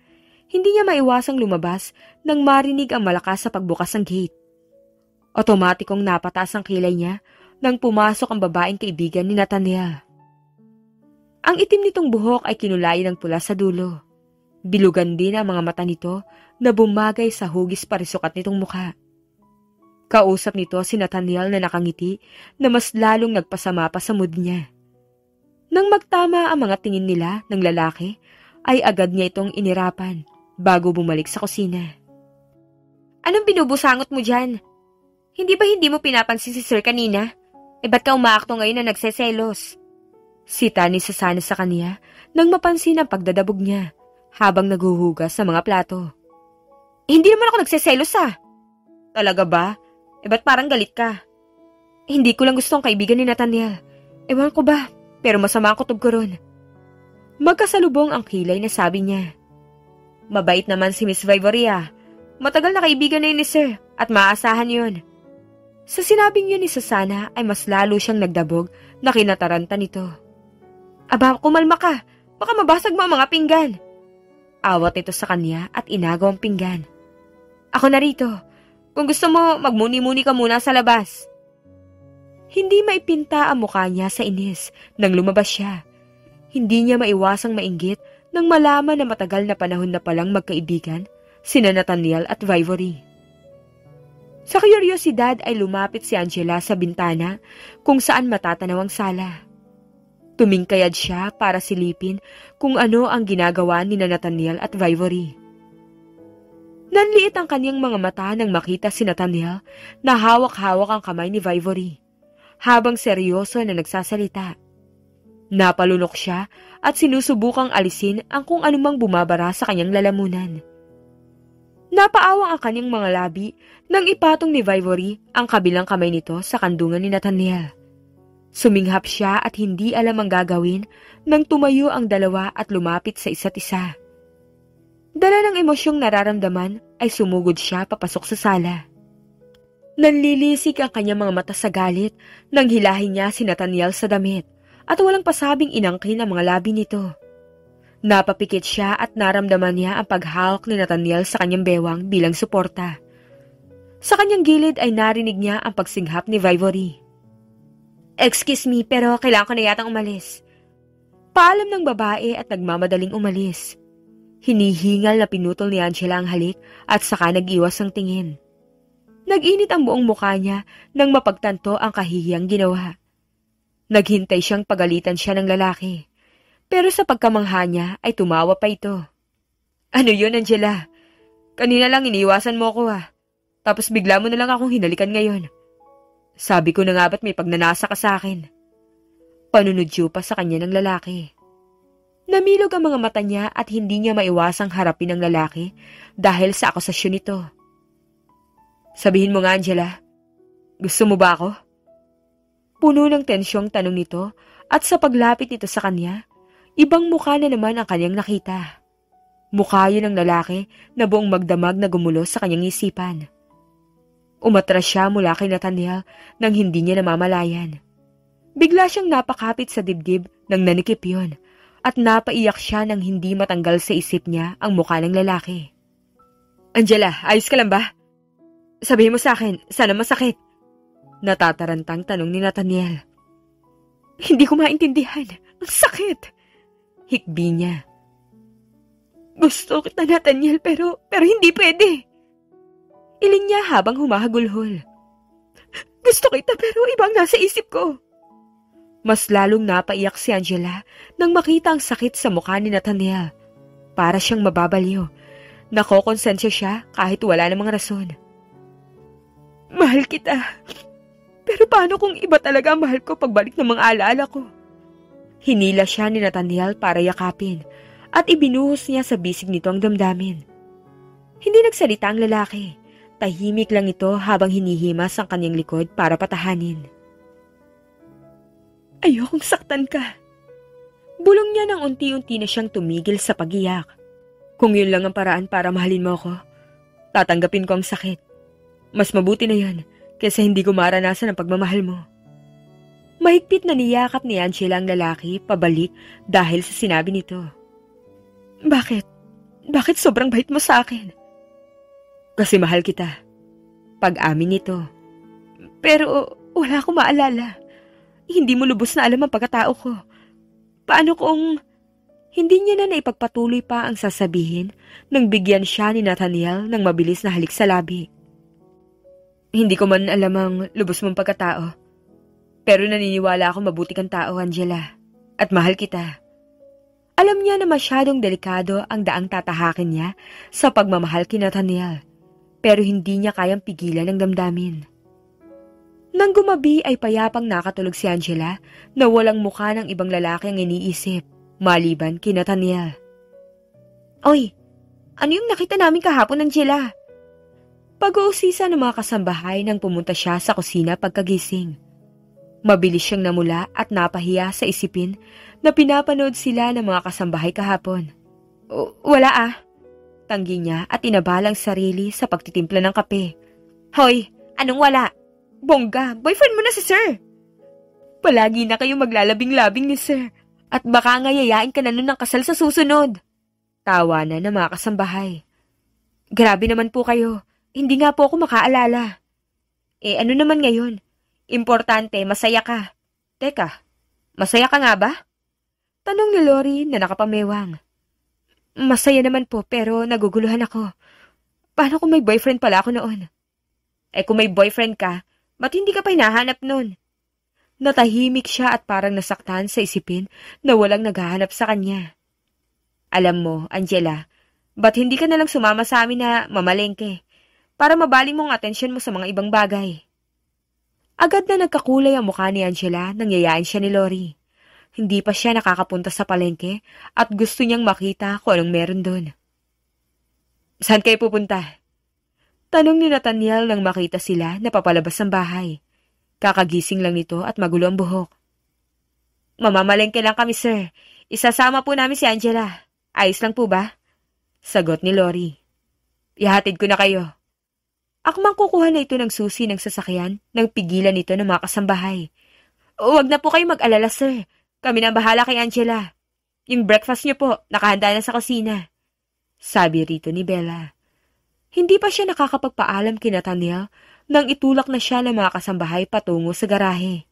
hindi niya maiwasang lumabas nang marinig ang malakas sa pagbukas ng gate. Otomatikong napataas ang kilay niya nang pumasok ang babaeng kaibigan ni Nathaniel. Ang itim nitong buhok ay kinulay ng pula sa dulo. Bilugan din ang mga mata nito na bumagay sa hugis parisukat nitong mukha. Kausap nito si Nathaniel na nakangiti na mas lalong nagpasama pa sa mood niya. Nang magtama ang mga tingin nila ng lalaki, ay agad niya itong inirapan bago bumalik sa kusina. Anong binubusangot mo dyan? Hindi ba hindi mo pinapansin si Sir kanina? Ba't ka umaakto ngayon na nagseselos? Sita ni Susana sa kanya nang mapansin ang pagdadabog niya habang naghuhugas sa mga plato. Hindi naman ako nagseselos Talaga ba? Ba't parang galit ka? Hindi ko lang gusto ang kaibigan ni Nathaniel. Ewan ko ba, pero masama ang kutob ko ron. Magkasalubong ang kilay na sabi niya. Mabait naman si Miss Vivoria. Matagal na kaibigan na yun ni Sir at maaasahan yun. Sa sinabing yun ni Susana ay mas lalo siyang nagdabog na kinataranta nito. Aba, kumalma ka. Baka mabasag mo ang mga pinggan. Awat nito sa kanya at inagaw ang pinggan. Ako na rito. Kung gusto mo, magmuni-muni ka muna sa labas. Hindi maipinta ang mukha niya sa inis nang lumabas siya. Hindi niya maiwasang mainggit nang malaman na matagal na panahon na palang magkaibigan sina Nathaniel at Vivory. Sa kuryosidad ay lumapit si Angela sa bintana kung saan matatanaw ang sala. Tumingkayad siya para silipin kung ano ang ginagawa ni Nathaniel at Vivory. Nanliit ang kanyang mga mata nang makita si Nathaniel na hawak-hawak ang kamay ni Vivory, habang seryoso na nagsasalita. Napalunok siya at sinusubukang alisin ang kung anumang bumabara sa kanyang lalamunan. Napaawang ang kanyang mga labi nang ipatong ni Vivory ang kabilang kamay nito sa kandungan ni Nathaniel. Suminghap siya at hindi alam ang gagawin nang tumayo ang dalawa at lumapit sa isa't isa. Dala ng emosyong nararamdaman ay sumugod siya papasok sa sala. Nanlilisik ang kanyang mga mata sa galit nang hilahin niya si Nathaniel sa damit at walang pasabing inangkin ang mga labi nito. Napapikit siya at naramdaman niya ang paghawak ni Nathaniel sa kanyang bewang bilang suporta. Sa kanyang gilid ay narinig niya ang pagsinghap ni Vivory. Excuse me, pero kailangan ko na yatang umalis. Paalam ng babae at nagmamadaling umalis. Hinihingal na pinutol ni Angela ang halik at saka nag-iwas ang tingin. Nag-init ang buong mukha niya nang mapagtanto ang kahihiyang ginawa. Naghintay siyang pagalitan siya ng lalaki. Pero sa pagkamangha niya ay tumawa pa ito. Ano yun, Angela? Kanina lang iniwasan mo ko Tapos bigla mo na lang akong hinalikan ngayon. Sabi ko na nga ba't may pagnanasa ka sa akin? Panunodyo pa sa kanya ng lalaki. Namilog ang mga mata niya at hindi niya maiwasang harapin ang lalaki dahil sa akusasyon nito. Sabihin mo nga, Angela, gusto mo ba ako? Puno ng tensyong tanong nito at sa paglapit nito sa kanya, ibang mukha na naman ang kanyang nakita. Mukha yun ng lalaki na buong magdamag na gumulo sa kanyang isipan. Umatras siya mula kay Nathaniel nang hindi niya namamalayan. Bigla siyang napakapit sa dibdib nang nanikip yun. At napaiyak siya nang hindi matanggal sa isip niya ang mukha ng lalaki. Angela, ayos ka lang ba? Sabihin mo sa akin, sana masakit. Natatarantang tanong ni Nathaniel. Hindi ko maintindihan. Ang sakit. Hikbi niya. Gusto kita, Nathaniel, pero hindi pwede. Iling niya habang humahagulhol. Gusto kita pero ibang nasa isip ko. Mas lalong napaiyak si Angela nang makita ang sakit sa mukha ni Nathaniel. Para siyang mababaliw. Nakokonsensya siya kahit wala namang rason. Mahal kita. Pero paano kung iba talaga ang mahal ko pagbalik ng mga alaala ko? Hinila siya ni Nathaniel para yakapin at ibinuhos niya sa bisig nito ang damdamin. Hindi nagsalita ang lalaki. Tahimik lang ito habang hinihimas ang kanyang likod para patahanin. Ayokong saktan ka. Bulong niya nang unti-unti na siyang tumigil sa pag-iyak. Kung yun lang ang paraan para mahalin mo ako, tatanggapin ko ang sakit. Mas mabuti na yan kaysa hindi ko maranasan ang pagmamahal mo. Mahigpit na niyakap ni Angela ang lalaki pabalik dahil sa sinabi nito. Bakit? Bakit sobrang bait mo sa akin? Kasi mahal kita. Pag-amin nito. Pero wala akong maalala. Hindi mo lubos na alam ang pagkatao ko. Paano kung hindi niya na naipagpatuloy pa ang sasabihin nang bigyan siya ni Nathaniel ng mabilis na halik sa labi? Hindi ko man alam ang lubos mong pagkatao. Pero naniniwala ako mabuti kang tao, Angela. At mahal kita. Alam niya na masyadong delikado ang daang tatahakin niya sa pagmamahal kay Nathaniel. pero hindi niya kayang pigilan ang damdamin. Nang gumabi ay payapang nakatulog si Angela na walang mukha ng ibang lalaki ang iniisip, maliban kina Nathaniel. Oy, ano yung nakita namin kahapon, Angela? Pag-uusisa ng mga kasambahay nang pumunta siya sa kusina pagkagising. Mabilis siyang namula at napahiya sa isipin na pinapanood sila ng mga kasambahay kahapon. Wala ah, tanggi niya at inabalang sarili sa pagtitimpla ng kape. Hoy, anong wala? Bongga, boyfriend mo na si Sir. Palagi na kayo maglalabing-labing ni Sir at baka nga yayain ka na nun ng kasal sa susunod. Tawanan ng mga kasambahay. Grabe naman po kayo, hindi nga po ako makaalala. Ano naman ngayon? Importante, masaya ka. Teka, masaya ka nga ba? Tanong ni Lori na nakapamewang. Masaya naman po pero naguguluhan ako. Paano kung may boyfriend pala ako noon? Kung may boyfriend ka, ba't hindi ka pa hinahanap nun? Natahimik siya at parang nasaktan sa isipin na walang naghahanap sa kanya. Alam mo, Angela, ba't hindi ka nalang sumama sa amin na mamalengke para mabaling mo ang atensyon mo sa mga ibang bagay? Agad na nagkakulay ang mukha ni Angela nang yayain siya ni Lori. Hindi pa siya nakakapunta sa palengke at gusto niyang makita kung anong meron doon. Saan kayo pupunta? Tanong ni Nathaniel nang makita sila na papalabas ng bahay. Kakagising lang nito at magulo ang buhok. Mamamalengke lang kami, sir. Isasama po namin si Angela. Ayos lang po ba? Sagot ni Lori. Ihatid ko na kayo. Akmang kukuha na ito ng susi ng sasakyan nang pigilan ito ng mga kasambahay. Huwag na po kayo mag-alala, sir. Kami na bahala kay Angela. Yung breakfast niyo po, nakahanda na sa kusina. Sabi rito ni Bella. Hindi pa siya nakakapagpaalam kina Nathaniel nang itulak na siya ng mga kasambahay patungo sa garahe.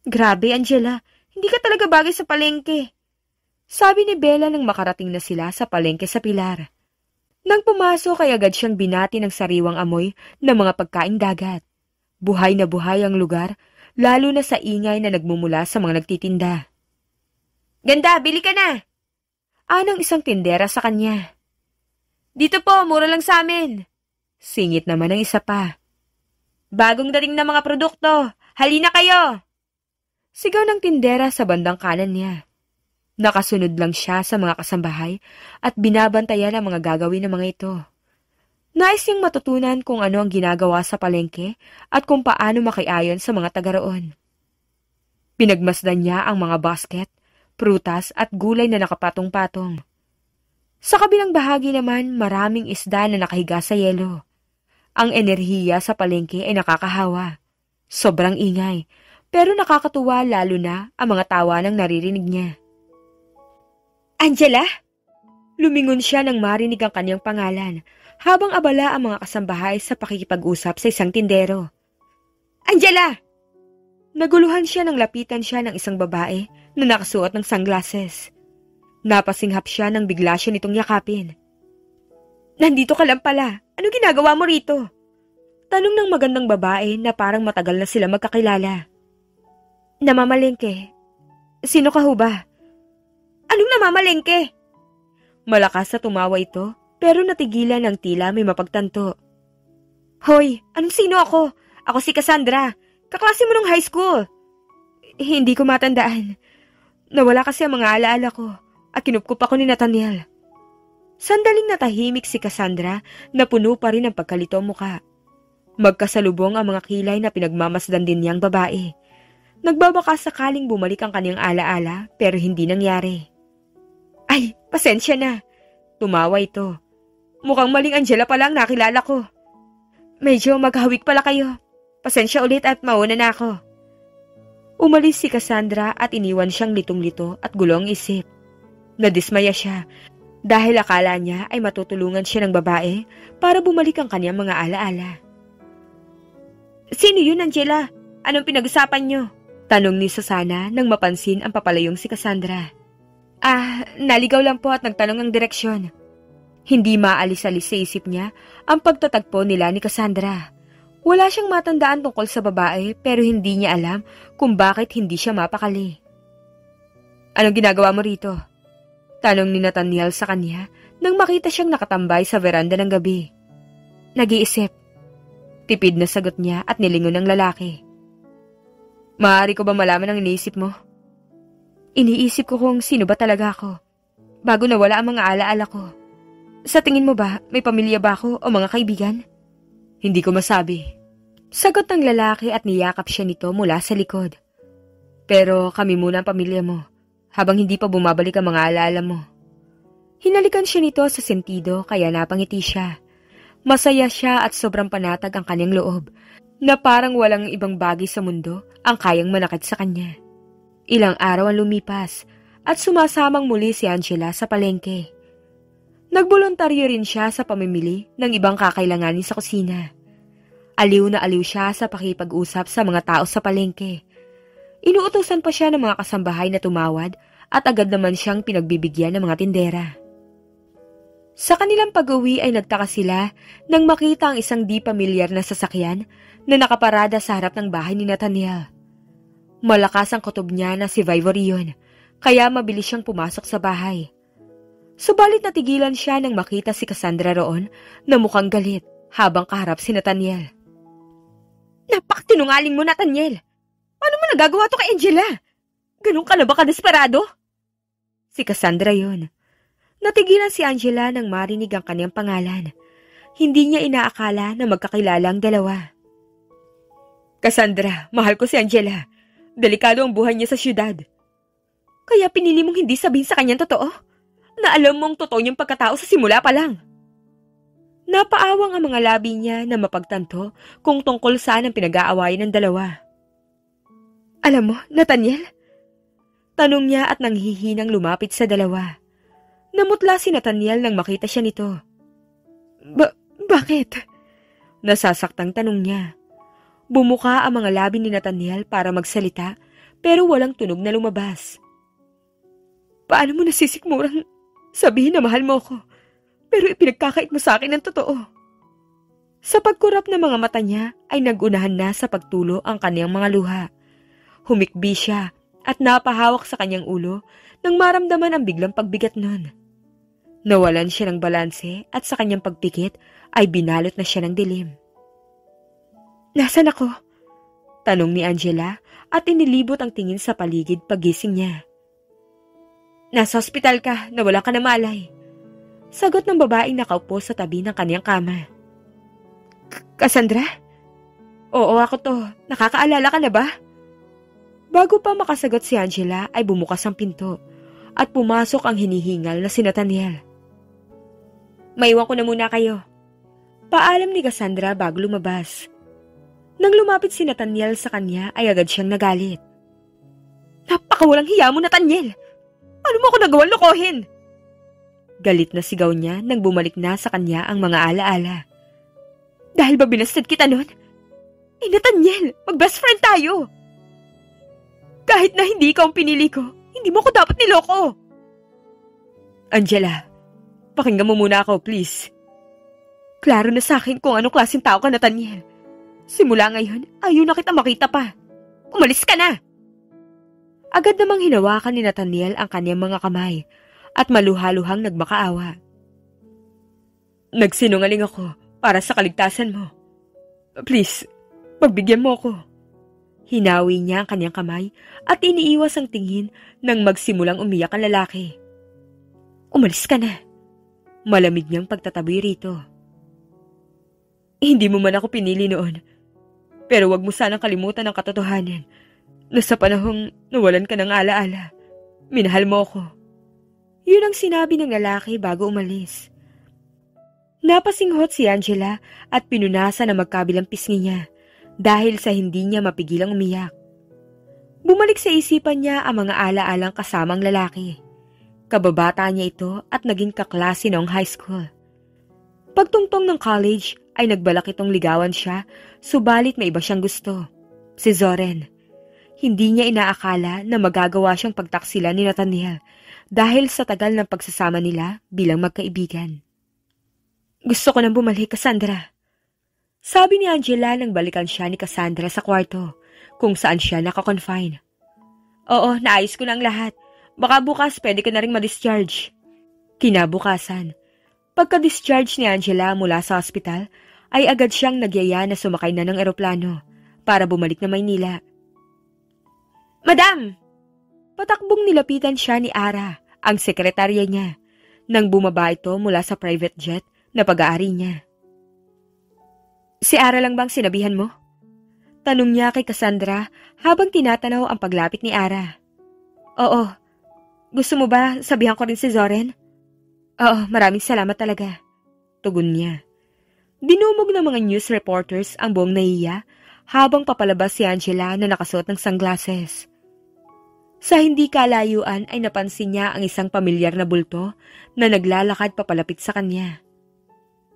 Grabe, Angela. Hindi ka talaga bagay sa palengke. Sabi ni Bella nang makarating na sila sa palengke sa Pilar. Nang pumasok ay agad siyang binati ng sariwang amoy ng mga pagkaing dagat. Buhay na buhay ang lugar, lalo na sa ingay na nagmumula sa mga nagtitinda. Ganda, bili ka na! Anang isang tindera sa kanya. Dito po, mura lang sa amin. Singit naman ang isa pa. Bagong dating na mga produkto, halina kayo! Sigaw ng tindera sa bandang kanan niya. Nakasunod lang siya sa mga kasambahay at binabantayan ang mga gagawin ng mga ito. Nais niyang matutunan kung ano ang ginagawa sa palengke at kung paano makiayon sa mga taga roon. Pinagmasdan niya ang mga basket, prutas at gulay na nakapatong-patong. Sa kabilang bahagi naman, maraming isda na nakahiga sa yelo. Ang enerhiya sa palengke ay nakakahawa. Sobrang ingay, pero nakakatuwa lalo na ang mga tawa ng naririnig niya. Angela? Lumingon siya nang marinig ang kanyang pangalan, habang abala ang mga kasambahay sa pakikipag-usap sa isang tindero. Angela! Naguluhan siya nang lapitan siya ng isang babae na nakasuot ng sunglasses. Napasinghap siya nang bigla siya nitong yakapin. Nandito ka lang pala. Ano ginagawa mo rito? Tanong ng magandang babae na parang matagal na sila magkakilala. Namamalengke. Sino ka ho ba? Anong namamalengke? Malakas na tumawa ito, pero natigilan ng tila may mapagtanto. Hoy, anong sino ako? Ako si Cassandra. Kaklase mo nung high school. Hindi ko matandaan. Nawala kasi ang mga alaala ko at kinupkup ako ni Nathaniel. Sandaling natahimik si Cassandra na puno pa rin ng pagkalito mukha. Magkasalubong ang mga kilay na pinagmamasdan din niyang babae. Nagbabaka sakaling bumalik ang kanyang alaala pero hindi nangyari. Ay, pasensya na. Tumawa ito. Mukhang maling Angela pala ang nakilala ko. Medyo maghawik pala kayo. Pasensya ulit at mauna na ako. Umalis si Cassandra at iniwan siyang litong-lito at gulong isip. Nadismaya siya dahil akala niya ay matutulungan siya ng babae para bumalik ang kanyang mga alaala. Sino yun, Angela? Anong pinag-usapan niyo? Tanong ni Susana nang mapansin ang papalayong si Cassandra. Naligaw lang po at nagtanong ng direksyon. Hindi maalis-alis sa isip niya ang pagtatagpo nila ni Cassandra. Wala siyang matandaan tungkol sa babae pero hindi niya alam kung bakit hindi siya mapakali. Anong ginagawa mo rito? Tanong ni Nathaniel sa kanya nang makita siyang nakatambay sa veranda ng gabi. Nag-iisip. Tipid na sagot niya at nilingon ng lalaki. Maaari ko ba malaman ang iniisip mo? Iniisip ko kung sino ba talaga ako, bago nawala ang mga alaala ko. Sa tingin mo ba, may pamilya ba ako o mga kaibigan? Hindi ko masabi. Sagot ng lalaki at niyakap siya nito mula sa likod. Pero kami muna ang pamilya mo, habang hindi pa bumabalik ang mga alaala mo. Hinalikan siya nito sa sentido kaya napangiti siya. Masaya siya at sobrang panatag ang kanyang loob, na parang walang ibang bagay sa mundo ang kayang manakit sa kanya. Ilang araw ang lumipas at sumasamang muli si Angela sa palengke. Nagboluntaryo rin siya sa pamimili ng ibang kakailanganin sa kusina. Aliw na aliw siya sa pakipag-usap sa mga tao sa palengke. Inuutosan pa siya ng mga kasambahay na tumawad at agad naman siyang pinagbibigyan ng mga tindera. Sa kanilang pag-uwi ay nagtaka sila nang makita ang isang di pamilyar na sasakyan na nakaparada sa harap ng bahay ni Nathaniel. Malakas ang kutob niya na si Vivorion, kaya mabilis siyang pumasok sa bahay. Subalit natigilan siya nang makita si Cassandra roon na mukhang galit habang kaharap si Nathaniel. Napakatinungaling mo, Nathaniel! Paano mo nagagawa to kay Angela? Ganun ka na ba kadesperado? Si Cassandra yun. Natigilan si Angela nang marinig ang kanyang pangalan. Hindi niya inaakala na magkakilala ang dalawa. Cassandra, mahal ko si Angela. Delikado ang buhay niya sa syudad. Kaya pinili mong hindi sabihin sa kanyang totoo? Na alam mong totoo niyang pagkatao sa simula pa lang. Napaawang ang mga labi niya na mapagtanto kung tungkol saan ang pinag-aawayan ng dalawa. Alam mo, Nathaniel? Tanong niya at nanghihinang lumapit sa dalawa. Namutla si Nathaniel nang makita siya nito. Bakit? Nasasaktang tanong niya. Bumuka ang mga labi ni Nathaniel para magsalita pero walang tunog na lumabas. Paano mo nasisikmurang sabihin na mahal mo ko pero ipinagkakait mo sa akin ng totoo? Sa pagkurap ng mga mata niya ay nagunahan na sa pagtulo ang kanyang mga luha. Humikbi siya at napahawak sa kanyang ulo nang maramdaman ang biglang pagbigat nun. Nawalan siya ng balanse at sa kanyang pagpikit ay binalot na siya ng dilim. Nasaan ako? Tanong ni Angela at inilibot ang tingin sa paligid paggising niya. Nasa ospital ka, nawala ka na malay. Sagot ng babaeng nakaupo sa tabi ng kanyang kama. Cassandra? Oo, ako to. Nakakaalala ka na ba? Bago pa makasagot si Angela ay bumukas ang pinto at pumasok ang hinihingal na si Nathaniel. Maiwan ko na muna kayo. Paalam ni Cassandra bago lumabas. Nang lumapit si Nathaniel sa kanya ay agad siyang nagalit. Napakawalang hiya mo, Nathaniel! Ano mo ako nagawang lokohin? Galit na sigaw niya nang bumalik na sa kanya ang mga alaala. Dahil ba binastad kita nun? Nathaniel, mag-best friend tayo! Kahit na hindi ikaw ang pinili ko, hindi mo ko dapat niloko. Angela, pakinggan mo muna ako, please. Klaro na sa akin kung anong klaseng tao ka, Nathaniel. Simula ngayon, ayaw na kita makita pa. Umalis ka na! Agad namang hinawakan ni Nathaniel ang kanyang mga kamay at maluhaluhang nagmakaawa. Nagsinungaling ako para sa kaligtasan mo. Please, pagbigyan mo ako. Hinawi niya ang kanyang kamay at iniiwas ang tingin nang magsimulang umiyak ang lalaki. Umalis ka na. Malamig niyang pagtataboy rito. Hindi mo man ako pinili noon. Pero wag mo sanang kalimutan ang katotohanan na sa panahong nawalan ka ng alaala, minahal mo ako. Yun ang sinabi ng lalaki bago umalis. Napasinghot si Angela at pinunasan ang magkabilang pisngi niya dahil sa hindi niya mapigilang umiyak. Bumalik sa isipan niya ang mga alaalang kasamang lalaki. Kababata niya ito at naging kaklase noong high school. Pagtungtong ng college ay nagbalak itong ligawan siya, subalit may iba siyang gusto, si Zoren. Hindi niya inaakala na magagawa siyang pagtaksilan ni Nathaniel dahil sa tagal ng pagsasama nila bilang magkaibigan. Gusto ko nang bumalik, Cassandra. Sabi ni Angela nang balikan siya ni Cassandra sa kwarto kung saan siya nakakonfine. Oo, naayos ko na ang lahat. Baka bukas pwede ka na rin ma-discharge. Kinabukasan, pagka-discharge ni Angela mula sa ospital, ay agad siyang nagyaya na sumakay na ng eroplano para bumalik na Maynila. "Madam!" Patakbong nilapitan siya ni Ara, ang sekretarya niya, nang bumaba ito mula sa private jet na pag-aari niya. "Si Ara lang bang sinabihan mo?" Tanong niya kay Cassandra habang tinatanaw ang paglapit ni Ara. "Oo. Gusto mo ba sabihan ko rin si Zoren?" "Oo, maraming salamat talaga," tugon niya. Dinumog ng mga news reporters ang buong nahiya habang papalabas si Angela na nakasuot ng sunglasses. Sa hindi kalayuan ay napansin niya ang isang pamilyar na bulto na naglalakad papalapit sa kanya.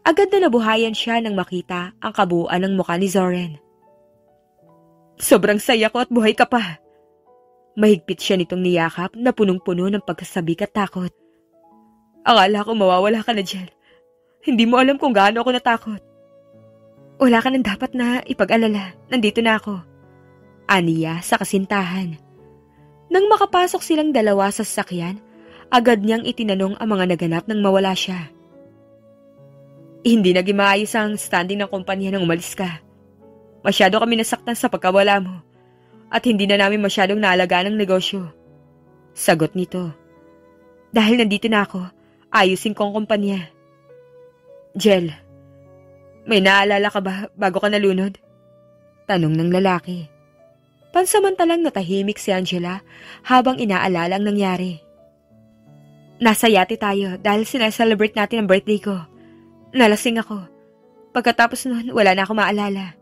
Agad na nabuhayan siya nang makita ang kabuuan ng mukha ni Zoren. "Sobrang saya ko at buhay ka pa." Mahigpit siya nitong niyakap na punong-puno ng pagkasabik at takot. "Akala ko mawawala ka na dyan. Hindi mo alam kung gaano ako natakot." "Wala ka nang dapat na ipag-alala. Nandito na ako," aniya sa kasintahan. Nang makapasok silang dalawa sa sasakyan, agad niyang itinanong ang mga naganap nang mawala siya. "Hindi naging maayos ang standing ng kumpanya nang umalis ka. Masyado kami nasaktan sa pagkawala mo at hindi na namin masyadong naalagaan ang negosyo." Sagot nito. "Dahil nandito na ako, ayusin ko ang kumpanya." "Jel, may naalala ka ba bago ka nalunod?" Tanong ng lalaki. Pansamantalang natahimik si Angela habang inaalala ang nangyari. "Nasa yate tayo dahil sinaselebrate natin ang birthday ko. Nalasing ako. Pagkatapos nun, wala na ako maalala."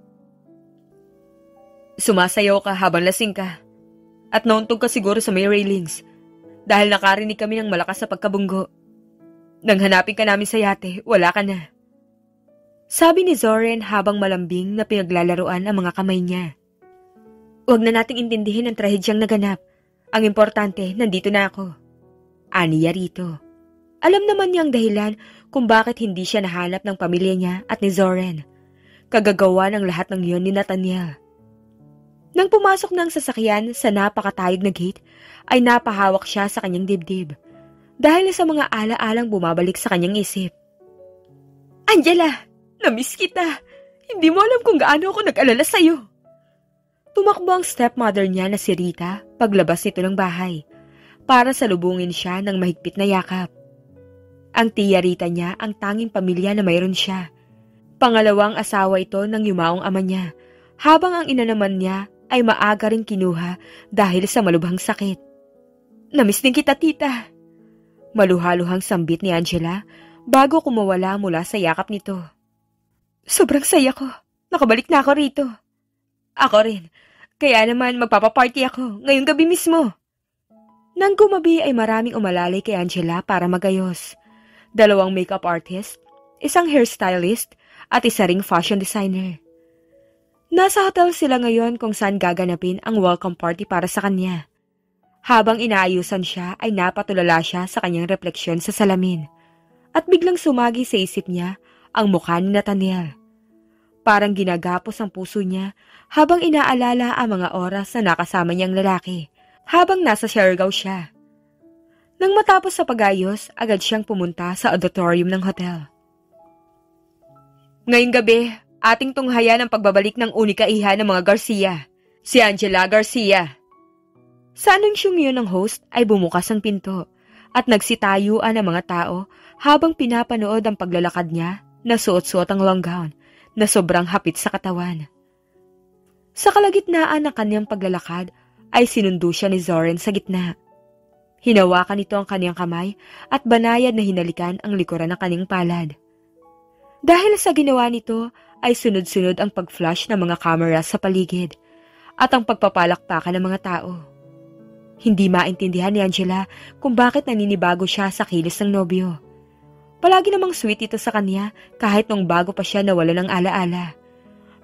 "Sumasayaw ka habang lasing ka. At nauntog ka siguro sa may railings dahil nakarinig kami ng malakas sa pagkabunggo. Nang hanapin ka namin sa yate, wala ka na." Sabi ni Zoren habang malambing na pinaglalaruan ang mga kamay niya. "Huwag na nating intindihin ang trahedyang naganap. Ang importante, nandito na ako." Aniya rito. Alam naman niya ang dahilan kung bakit hindi siya nahanap ng pamilya niya at ni Zoren. Kagagawa ng lahat ng iyon ni Nathaniel. Nang pumasok ng sasakyan sa napakatayog na gate, ay napahawak siya sa kanyang dibdib dahil sa mga ala-alang bumabalik sa kanyang isip. "Angela, namiss kita. Hindi mo alam kung gaano ako nag-alala sa'yo." Tumakbo ang stepmother niya na si Rita paglabas nito ng bahay para salubungin siya ng mahigpit na yakap. Ang tiya Rita niya ang tanging pamilya na mayroon siya. Pangalawang asawa ito ng yumaong ama niya, habang ang ina naman niya ay maaga ring kinuha dahil sa malubhang sakit. "Namiss din kita, tita." Maluhaluhang sambit ni Angela bago kumawala mula sa yakap nito. "Sobrang saya ko. Nakabalik na ako rito." "Ako rin. Kaya naman magpapaparty ako ngayong gabi mismo." Nang gumabi ay maraming umalalay kay Angela para magayos. 2 makeup artist, isang hairstylist at isa ring fashion designer. Nasa hotel sila ngayon kung saan gaganapin ang welcome party para sa kanya. Habang inaayusan siya ay napatulala siya sa kanyang refleksyon sa salamin at biglang sumagi sa isip niya ang mukha ni Nathaniel. Parang ginagapos ang puso niya habang inaalala ang mga oras na nakasama niyang lalaki habang nasa Siargao siya. Nang matapos sa pagayos, agad siyang pumunta sa auditorium ng hotel. "Ngayong gabi, ating tunghayan ang pagbabalik ng unika iha ng mga Garcia, si Angela Garcia." Sa anunsyong yun ng host ay bumukas ang pinto at nagsitayuan ang mga tao habang pinapanood ang paglalakad niya na suot-suot ang long gown na sobrang hapit sa katawan. Sa kalagitnaan ng kanyang paglalakad ay sinundo siya ni Zoren sa gitna. Hinawakan nito ang kanyang kamay at banayad na hinalikan ang likuran ng kanyang palad. Dahil sa ginawa nito ay sunod-sunod ang pag-flash ng mga camera sa paligid at ang pagpapalakpakan ng mga tao. Hindi maintindihan ni Angela kung bakit naninibago siya sa kilos ng nobyo. Palagi namang sweet ito sa kanya kahit nung bago pa siya nawala ng alaala.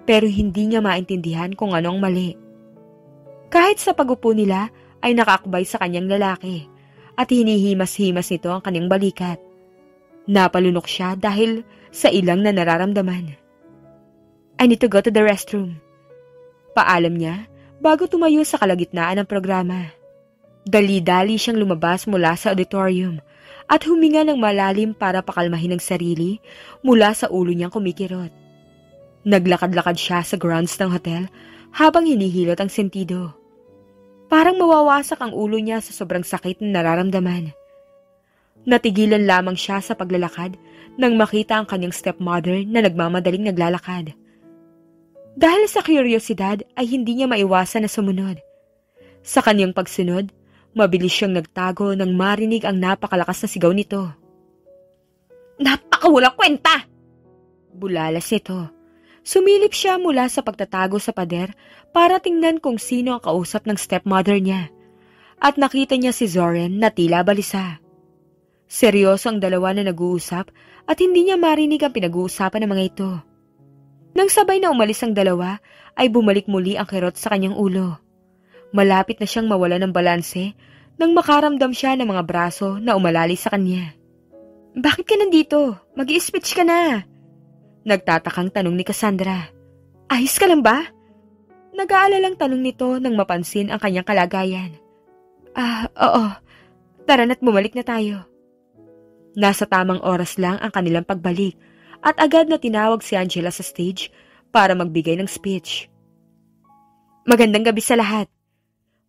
Pero hindi niya maintindihan kung ano ang mali. Kahit sa pag-upo nila ay nakaakbay sa kanyang lalaki at hinihimas-himas nito ang kanyang balikat. Napalunok siya dahil sa ilang na nararamdaman. "I need to go to the restroom." Paalam niya bago tumayo sa kalagitnaan ng programa. Dali-dali siyang lumabas mula sa auditorium at huminga ng malalim para pakalmahin ang sarili mula sa ulo niyang kumikirot. Naglakad-lakad siya sa grounds ng hotel habang hinihilot ang sentido. Parang mawawasak ang ulo niya sa sobrang sakit na nararamdaman. Natigilan lamang siya sa paglalakad nang makita ang kanyang stepmother na nagmamadaling naglalakad. Dahil sa kuryosidad ay hindi niya maiwasan na sumunod. Sa kanyang pagsunod, mabilis siyang nagtago nang marinig ang napakalakas na sigaw nito. "Napakawalang kwenta!" Bulalas nito. Sumilip siya mula sa pagtatago sa pader para tingnan kung sino ang kausap ng stepmother niya. At nakita niya si Zoren na tila balisa. Seryoso ang dalawa na nag-uusap at hindi niya marinig ang pinag-uusapan ng mga ito. Nang sabay na umalis ang dalawa, ay bumalik muli ang kirot sa kanyang ulo. Malapit na siyang mawala ng balanse nang makaramdam siya ng mga braso na umalali sa kanya. "Bakit ka nandito? Mag-i-speech ka na." Nagtatakang tanong ni Cassandra. "Ayos ka lang ba?" Nag-aalalang tanong nito nang mapansin ang kanyang kalagayan. Oo. Tara na't bumalik na tayo." Nasa tamang oras lang ang kanilang pagbalik at agad na tinawag si Angela sa stage para magbigay ng speech. "Magandang gabi sa lahat."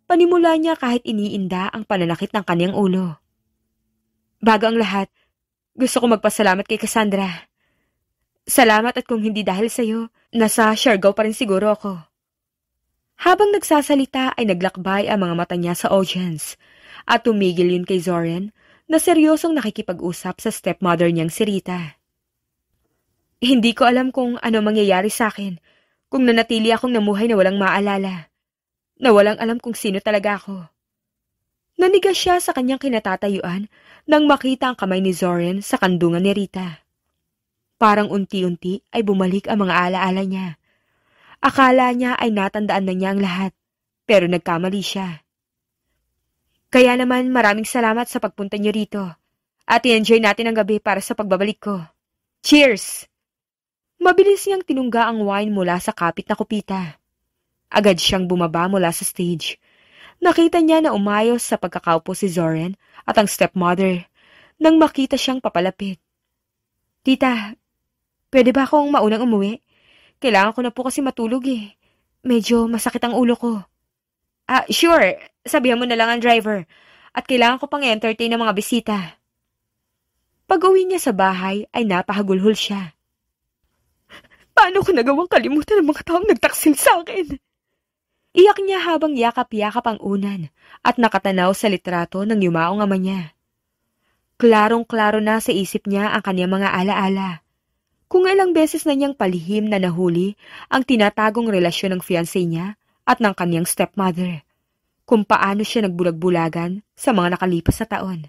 Panimula niya kahit iniinda ang pananakit ng kanyang ulo. "Bago ang lahat, gusto ko magpasalamat kay Cassandra. Salamat at kung hindi dahil sa'yo, nasa Siargao pa rin siguro ako." Habang nagsasalita ay naglakbay ang mga mata niya sa audience at tumigil yun kay Zoren na seryosong nakikipag-usap sa stepmother niyang si Rita. "Hindi ko alam kung ano mangyayari sa akin kung nanatili akong namuhay na walang maalala, na walang alam kung sino talaga ako." Nanigas siya sa kanyang kinatatayuan nang makita ang kamay ni Zoren sa kandungan ni Rita. Parang unti-unti ay bumalik ang mga alaala niya. Akala niya ay natandaan na niya ang lahat, pero nagkamali siya. "Kaya naman maraming salamat sa pagpunta niyo rito at i-enjoy natin ang gabi para sa pagbabalik ko. Cheers!" Mabilis niyang tinungga ang wine mula sa kapit na kupita. Agad siyang bumaba mula sa stage. Nakita niya na umayos sa pagkakaupo si Zoren at ang stepmother nang makita siyang papalapit. "Tita, pwede ba akong maunang umuwi? Kailangan ko na po kasi matulog eh. Medyo masakit ang ulo ko." Sure. Sabihan mo na lang ang driver. At kailangan ko pang entertain ng mga bisita." Pag-uwi niya sa bahay ay napahagulhol siya. "Paano ko nagawang kalimutan ang mga taong nagtaksil sa akin?" Iyak niya habang yakap-yakap ang unan at nakatanaw sa litrato ng yumaong ama niya. Klarong-klaro na sa isip niya ang kanyang mga alaala. Kung ilang beses na niyang palihim na nahuli ang tinatagong relasyon ng fiancé niya at ng kanyang stepmother, kung paano siya nagbulag-bulagan sa mga nakalipas na taon.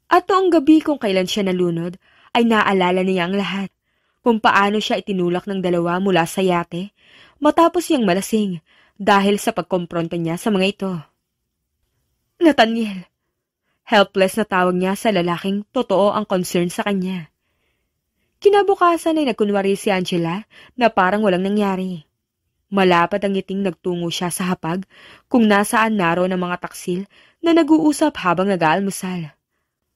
At noong gabi kung kailan siya nalunod, ay naalala niya ang lahat, kung paano siya itinulak ng dalawa mula sa yate, matapos niyang malasing dahil sa pagkompronta niya sa mga ito. "Nathaniel." Helpless na tawag niya sa lalaking totoo ang concern sa kanya. Kinabukasan ay nagkunwari si Angela na parang walang nangyari. Malapad ang ngiting nagtungo siya sa hapag kung nasaan naroon ang mga taksil na nag-uusap habang nag-aalmusal.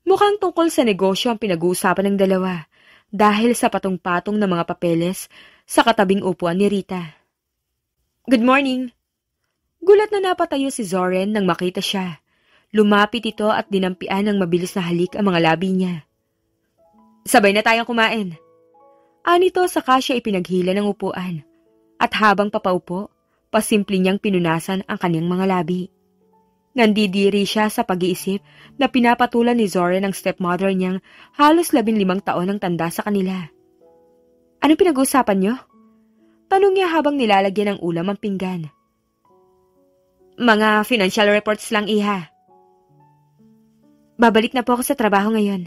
Mukhang tungkol sa negosyo ang pinag-uusapan ng dalawa dahil sa patong-patong na mga papeles sa katabing upuan ni Rita. "Good morning." Gulat na napatayo si Zoren nang makita siya. Lumapit ito at dinampian ng mabilis na halik ang mga labi niya. "Sabay na tayong kumain." Anito saka siya ipinaghila ng upuan. At habang papaupo, pasimple niyang pinunasan ang kanyang mga labi. Nandidiri siya sa pag-iisip na pinapatulan ni Zoren ang stepmother niyang halos 15 taon ang tanda sa kanila. "Anong pinag-uusapan niyo?" Tanong niya habang nilalagyan ng ulam ang pinggan. "Mga financial reports lang, iha." "Babalik na po ako sa trabaho ngayon."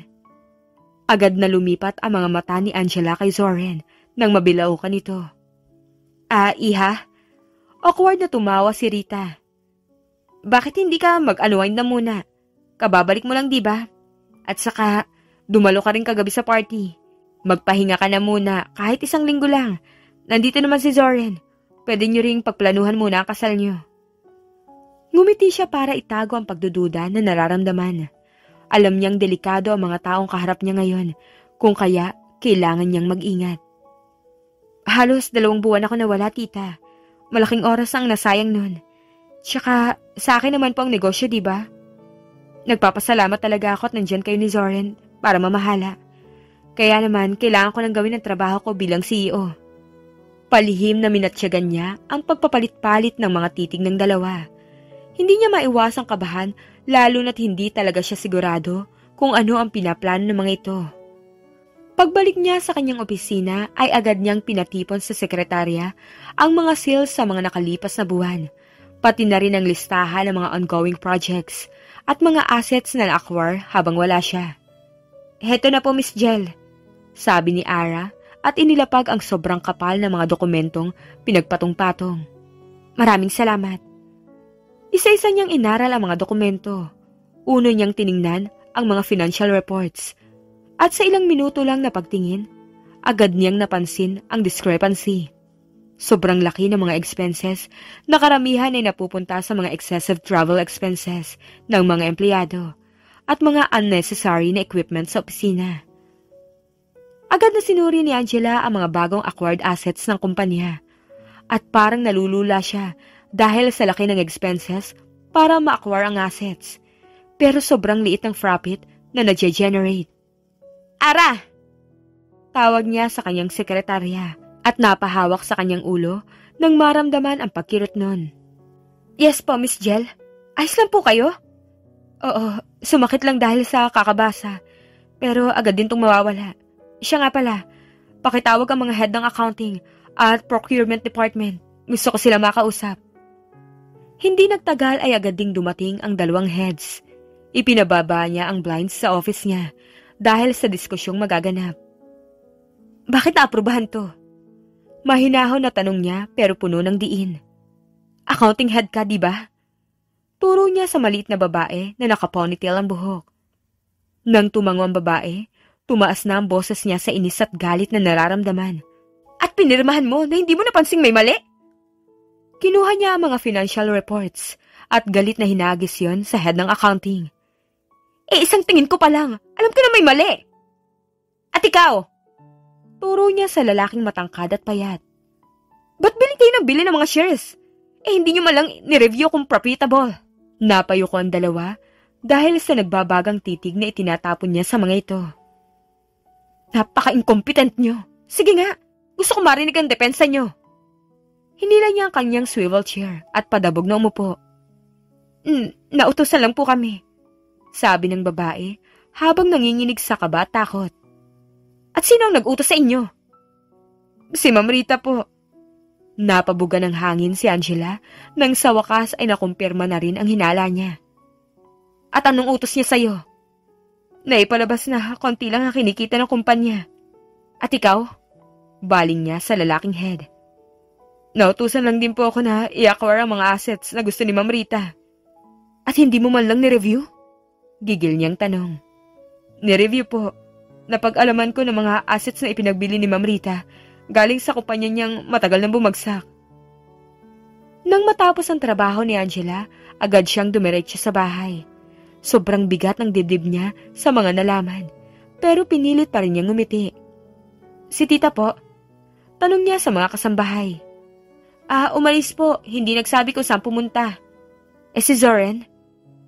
Agad na lumipat ang mga mata ni Angela kay Zoren nang mabilaukan ito. Iha?" Awkward na tumawa si Rita. "Bakit hindi ka mag-unwind na muna? Kababalik mo lang, di ba? At saka, dumalo ka rin kagabi sa party. Magpahinga ka na muna, kahit 1 linggo lang. Nandito naman si Zoren. Pwede niyo ring pagplanuhan muna ang kasal niyo." Ngumiti siya para itago ang pagdududa na nararamdaman. Alam niyang delikado ang mga taong kaharap niya ngayon, kung kaya kailangan niyang mag-ingat. Halos 2 buwan ako nawala, tita. Malaking oras ang nasayang nun. Tsaka, sa akin naman po ang negosyo, di ba? Nagpapasalamat talaga ako at nandyan kayo ni Zoren para mamahala. Kaya naman, kailangan ko nang gawin ang trabaho ko bilang CEO. Palihim na minatsyagan niya ang pagpapalit-palit ng mga titig ng dalawa. Hindi niya maiwasang kabahan, lalo na't hindi talaga siya sigurado kung ano ang pinaplano ng mga ito. Pagbalik niya sa kanyang opisina ay agad niyang pinatipon sa sekretarya ang mga sales sa mga nakalipas na buwan, pati na rin ang listahan ng mga ongoing projects at mga assets na na-acquire habang wala siya. Heto na po, Miss Jel, sabi ni Ara at inilapag ang sobrang kapal ng mga dokumentong pinagpatong-patong. Maraming salamat. Isa-isa niyang inaral ang mga dokumento. Una niyang tiningnan ang mga financial reports. At sa ilang minuto lang na pagtingin, agad niyang napansin ang discrepancy. Sobrang laki ng mga expenses na karamihan ay napupunta sa mga excessive travel expenses ng mga empleyado at mga unnecessary na equipment sa opisina. Agad na sinuri ni Angela ang mga bagong acquired assets ng kumpanya at parang nalulula siya dahil sa laki ng expenses para ma-acquire ang assets pero sobrang liit ng profit na na-generate. Ara! Tawag niya sa kanyang sekretarya at napahawak sa kanyang ulo nang maramdaman ang pagkirot nun. Yes po, Miss Jel. Ayos lang po kayo? Oo, sumakit lang dahil sa kakabasa. Pero agad din tong mawawala. Siya nga pala, pakitawag ang mga head ng accounting at procurement department. Gusto ko sila makausap. Hindi nagtagal ay agad ding dumating ang 2 heads. Ipinababa niya ang blinds sa office niya dahil sa diskusyong magaganap. Bakit naaprubahan to? Mahinahon na tanong niya pero puno ng diin. Accounting head ka, di ba? Turo niya sa maliit na babae na nakaponytail ang buhok. Nang tumango ang babae, tumaas na ang boses niya sa inis at galit na nararamdaman. At pinirmahan mo na hindi mo napansing may mali? Kinuha niya ang mga financial reports at galit na hinagis yon sa head ng accounting. Isang tingin ko pa lang, alam ko na may mali. At ikaw? Turo niya sa lalaking matangkad at payat. Ba't bili kayo ng bili ng mga shares? Hindi niyo malang ni-review kung profitable. Napayo ko ang dalawa dahil sa nagbabagang titig na itinatapon niya sa mga ito. Napaka-incompetent niyo. Sige nga, gusto ko marinig ang depensa niyo. Hinila niya ang kanyang swivel chair at padabog na umupo. Nautosan lang po kami, sabi ng babae habang nanginginig sa kaba at takot. At sino ang nag-utos sa inyo? Si Ma'am Rita po. Napabuga ng hangin si Angela nang sa wakas ay nakumpirma na rin ang hinala niya. At anong utos niya sa'yo? Naipalabas na konti lang ang kinikita ng kumpanya. At ikaw? Baling niya sa lalaking head. Nautusan lang din po ako na i-acquire ang mga assets na gusto ni Ma'am Rita. At hindi mo man lang ni-review? Gigil niyang tanong. Ni-review po. Napag-alaman ko ng mga assets na ipinagbili ni Ma'am Rita galing sa kumpanya niyang matagal nang bumagsak. Nang matapos ang trabaho ni Angela, agad siyang dumiretso sa bahay. Sobrang bigat ng dibdib niya sa mga nalaman, pero pinilit pa rin niyang ngumiti. Si tita po? Tanong niya sa mga kasambahay. Umalis po, hindi nagsabi kung saan pumunta. Si Zoren?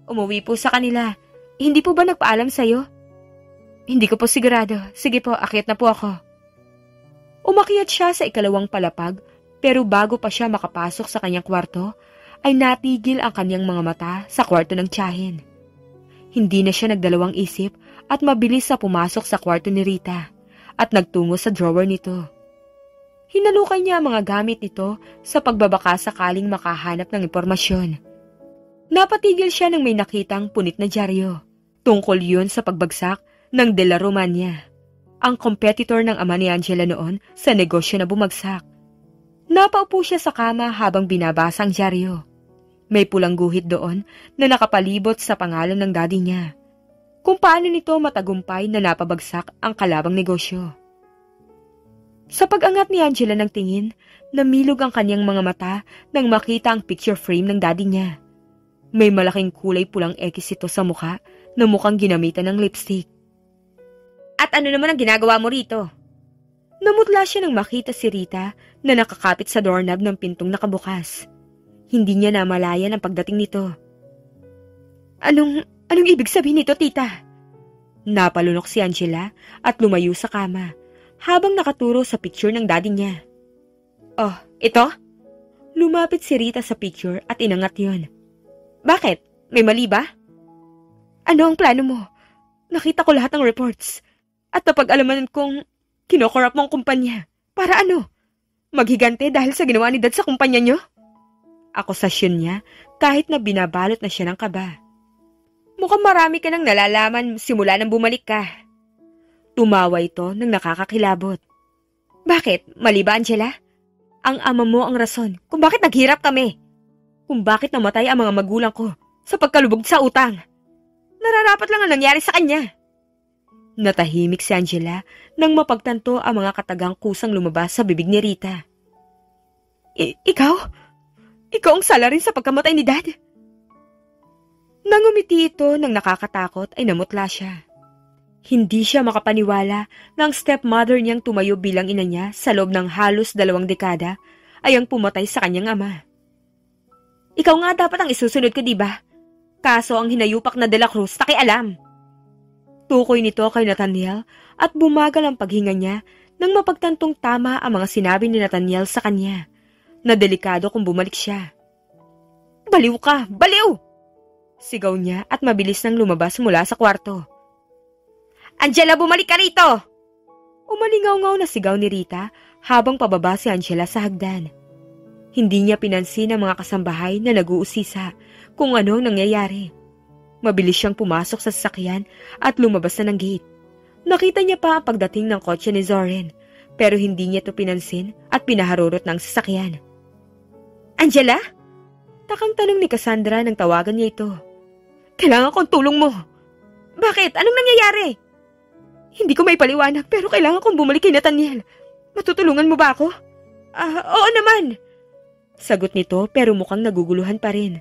Umuwi po sa kanila. Hindi po ba nagpaalam sa'yo? Hindi ko po sigurado. Sige po, akyat na po ako. Umakyat siya sa 2 palapag, pero bago pa siya makapasok sa kanyang kwarto, ay natigil ang kanyang mga mata sa kwarto ng tiyahin. Hindi na siya nagdalawang isip at mabilis sa pumasok sa kwarto ni Rita at nagtungo sa drawer nito. Hinalukay niya ang mga gamit nito sa pagbabaka sakaling makahanap ng impormasyon. Napatigil siya nang may nakitang punit na dyaryo. Tungkol yun sa pagbagsak ng De La Romania, ang competitor ng ama ni Angela noon sa negosyo na bumagsak. Napaupo siya sa kama habang binabasa ang dyaryo. May pulang guhit doon na nakapalibot sa pangalan ng daddy niya. Kung paano nito matagumpay na napabagsak ang kalabang negosyo. Sa pag-angat ni Angela ng tingin, namilog ang kanyang mga mata nang makita ang picture frame ng daddy niya. May malaking kulay pulang X ito sa mukha na mukhang ginamitan ng lipstick. At ano naman ang ginagawa mo rito? Namutla siya nang makita si Rita na nakakapit sa doorknob ng pintong nakabukas. Hindi niya namalayan ang pagdating nito. Anong ibig sabihin nito, tita? Napalunok si Angela at lumayo sa kama habang nakaturo sa picture ng daddy niya. Oh, ito? Lumapit si Rita sa picture at inangat yon. Bakit? May mali ba? Ano ang plano mo? Nakita ko lahat ng reports at napag-alaman kong kinokorap mo ang kumpanya. Para ano? Maghigante dahil sa ginawa ni Dad sa kumpanya niyo? Akusasyon niya kahit na binabalot na siya ng kaba. Mukhang marami ka nang nalalaman simula nang bumalik ka. Tumawa ito nang nakakakilabot. Bakit? Mali ba, Angela? Ang ama mo ang rason kung bakit naghirap kami. Kung bakit namatay ang mga magulang ko sa pagkalubog sa utang. Nararapat lang ang nangyari sa kanya. Natahimik si Angela nang mapagtanto ang mga katagang kusang lumabas sa bibig ni Rita. Ikaw? Ikaw ang sala rin sa pagkamatay ni Dad? Nangumiti ito nang nakakatakot ay namutla siya. Hindi siya makapaniwala na ang stepmother niyang tumayo bilang ina niya sa loob ng halos 2 dekada ay ang pumatay sa kanyang ama. Ikaw nga dapat ang isusunod ko, diba? Kaso ang hinayupak na De La Cruz, takialam. Tukoy nito kay Nathaniel at bumagal ang paghinga niya nang mapagtantong tama ang mga sinabi ni Nathaniel sa kanya, na delikado kung bumalik siya. Baliw ka! Baliw! Sigaw niya at mabilis nang lumabas mula sa kwarto. Angela, bumalik ka rito! Umalingaw-ngaw na sigaw ni Rita habang pababa si Angela sa hagdan. Hindi niya pinansin ang mga kasambahay na nag-uusisa kung ano ang nangyayari. Mabilis siyang pumasok sa sasakyan at lumabas na ng gate. Nakita niya pa ang pagdating ng kotse ni Zoren, pero hindi niya ito pinansin at pinaharurot ng sasakyan. Angela? Takang tanong ni Cassandra nang tawagan niya ito. Kailangan kong tulong mo. Bakit? Anong nangyayari? Hindi ko may paliwanag pero kailangan kong bumalik kay Nathaniel. Matutulungan mo ba ako? Oo naman. Sagot nito pero mukhang naguguluhan pa rin.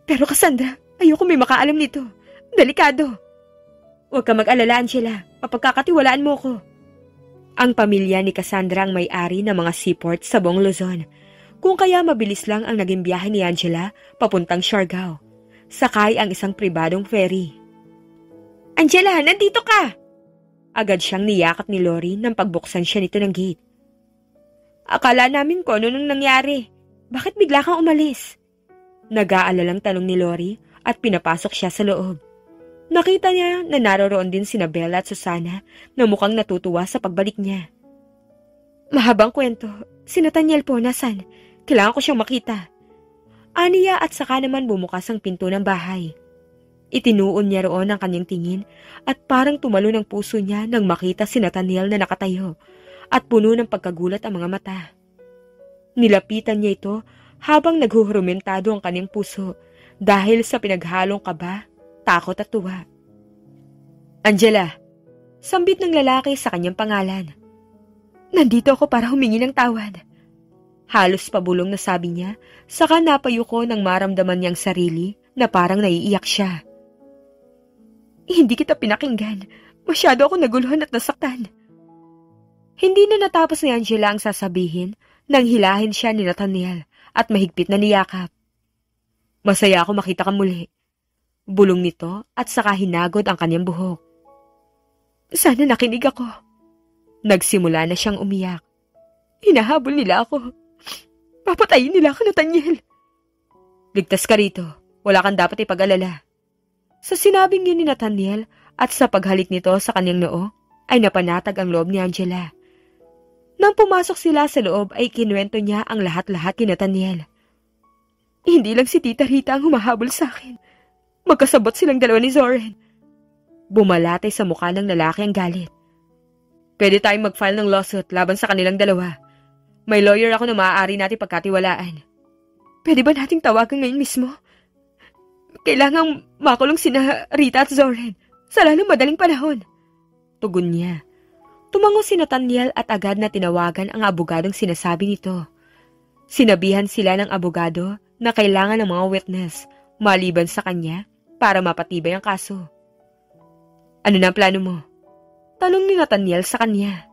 Pero Cassandra, ayoko may makaalam nito. Delikado. Huwag ka mag-alala, Angela. Mapagkakatiwalaan mo ko. Ang pamilya ni Cassandra ang may-ari ng mga seaport sa buong Luzon. Kung kaya mabilis lang ang naging biyahe ni Angela papuntang Siargao. Sakay ang isang pribadong ferry. Angela, nandito ka! Agad siyang niyakap ni Lori nang pagbuksan siya nito ng gate. Akala namin ko ano nang nangyari. Bakit bigla kang umalis? Nag-aalalang tanong ni Lori at pinapasok siya sa loob. Nakita niya na naroroon din sina Bella at Susana na mukhang natutuwa sa pagbalik niya. Mahabang kwento. Si Nathaniel po, nasan? Kailangan ko siyang makita. Aniya at saka naman bumukas ang pinto ng bahay. Itinuon niya roon ang kanyang tingin at parang tumalo ng puso niya nang makita si Nathaniel na nakatayo at puno ng pagkagulat ang mga mata. Nilapitan niya ito habang naghuhurumentado ang kanyang puso dahil sa pinaghalong kaba, takot at tuwa. Angela, sambit ng lalaki sa kanyang pangalan. Nandito ako para humingi ng tawad. Halos pabulong na sabi niya, saka napayuko nang maramdaman niyang sarili na parang naiiyak siya. Hindi kita pinakinggan. Masyado ako naguluhan at nasaktan. Hindi na natapos ni Angela ang sasabihin nang hilahin siya ni Nathaniel at mahigpit na niyakap. Masaya ako makita ka muli. Bulong nito at saka hinagod ang kanyang buhok. Sana nakinig ako. Nagsimula na siyang umiyak. Hinahabol nila ako. Papatayin nila ako, Nathaniel. Ligtas ka rito. Wala kang dapat ipag-alala. Sa sinabing yun ni Nathaniel at sa paghalik nito sa kanyang noo, ay napanatag ang loob ni Angela. Nang pumasok sila sa loob ay kinuwento niya ang lahat-lahat kay Nathaniel. Hindi lang si Tita Rita ang humahabol sa akin. Magkasabot silang dalawa ni Zoren. Bumalatay sa mukha ng lalaki ang galit. Pwede tayong mag-file ng lawsuit laban sa kanilang dalawa. May lawyer ako na maaari natin pagkatiwalaan. Pwede ba nating tawagan ngayon mismo? Kailangang makulong sina Rita at Zoren sa lalong madaling panahon. Tugon niya. Tumango si Nathaniel at agad na tinawagan ang abogadong sinasabi nito. Sinabihan sila ng abogado na kailangan ng mga witness maliban sa kanya para mapatibay ang kaso. Ano na ang plano mo? Tanong ni Nathaniel sa kanya.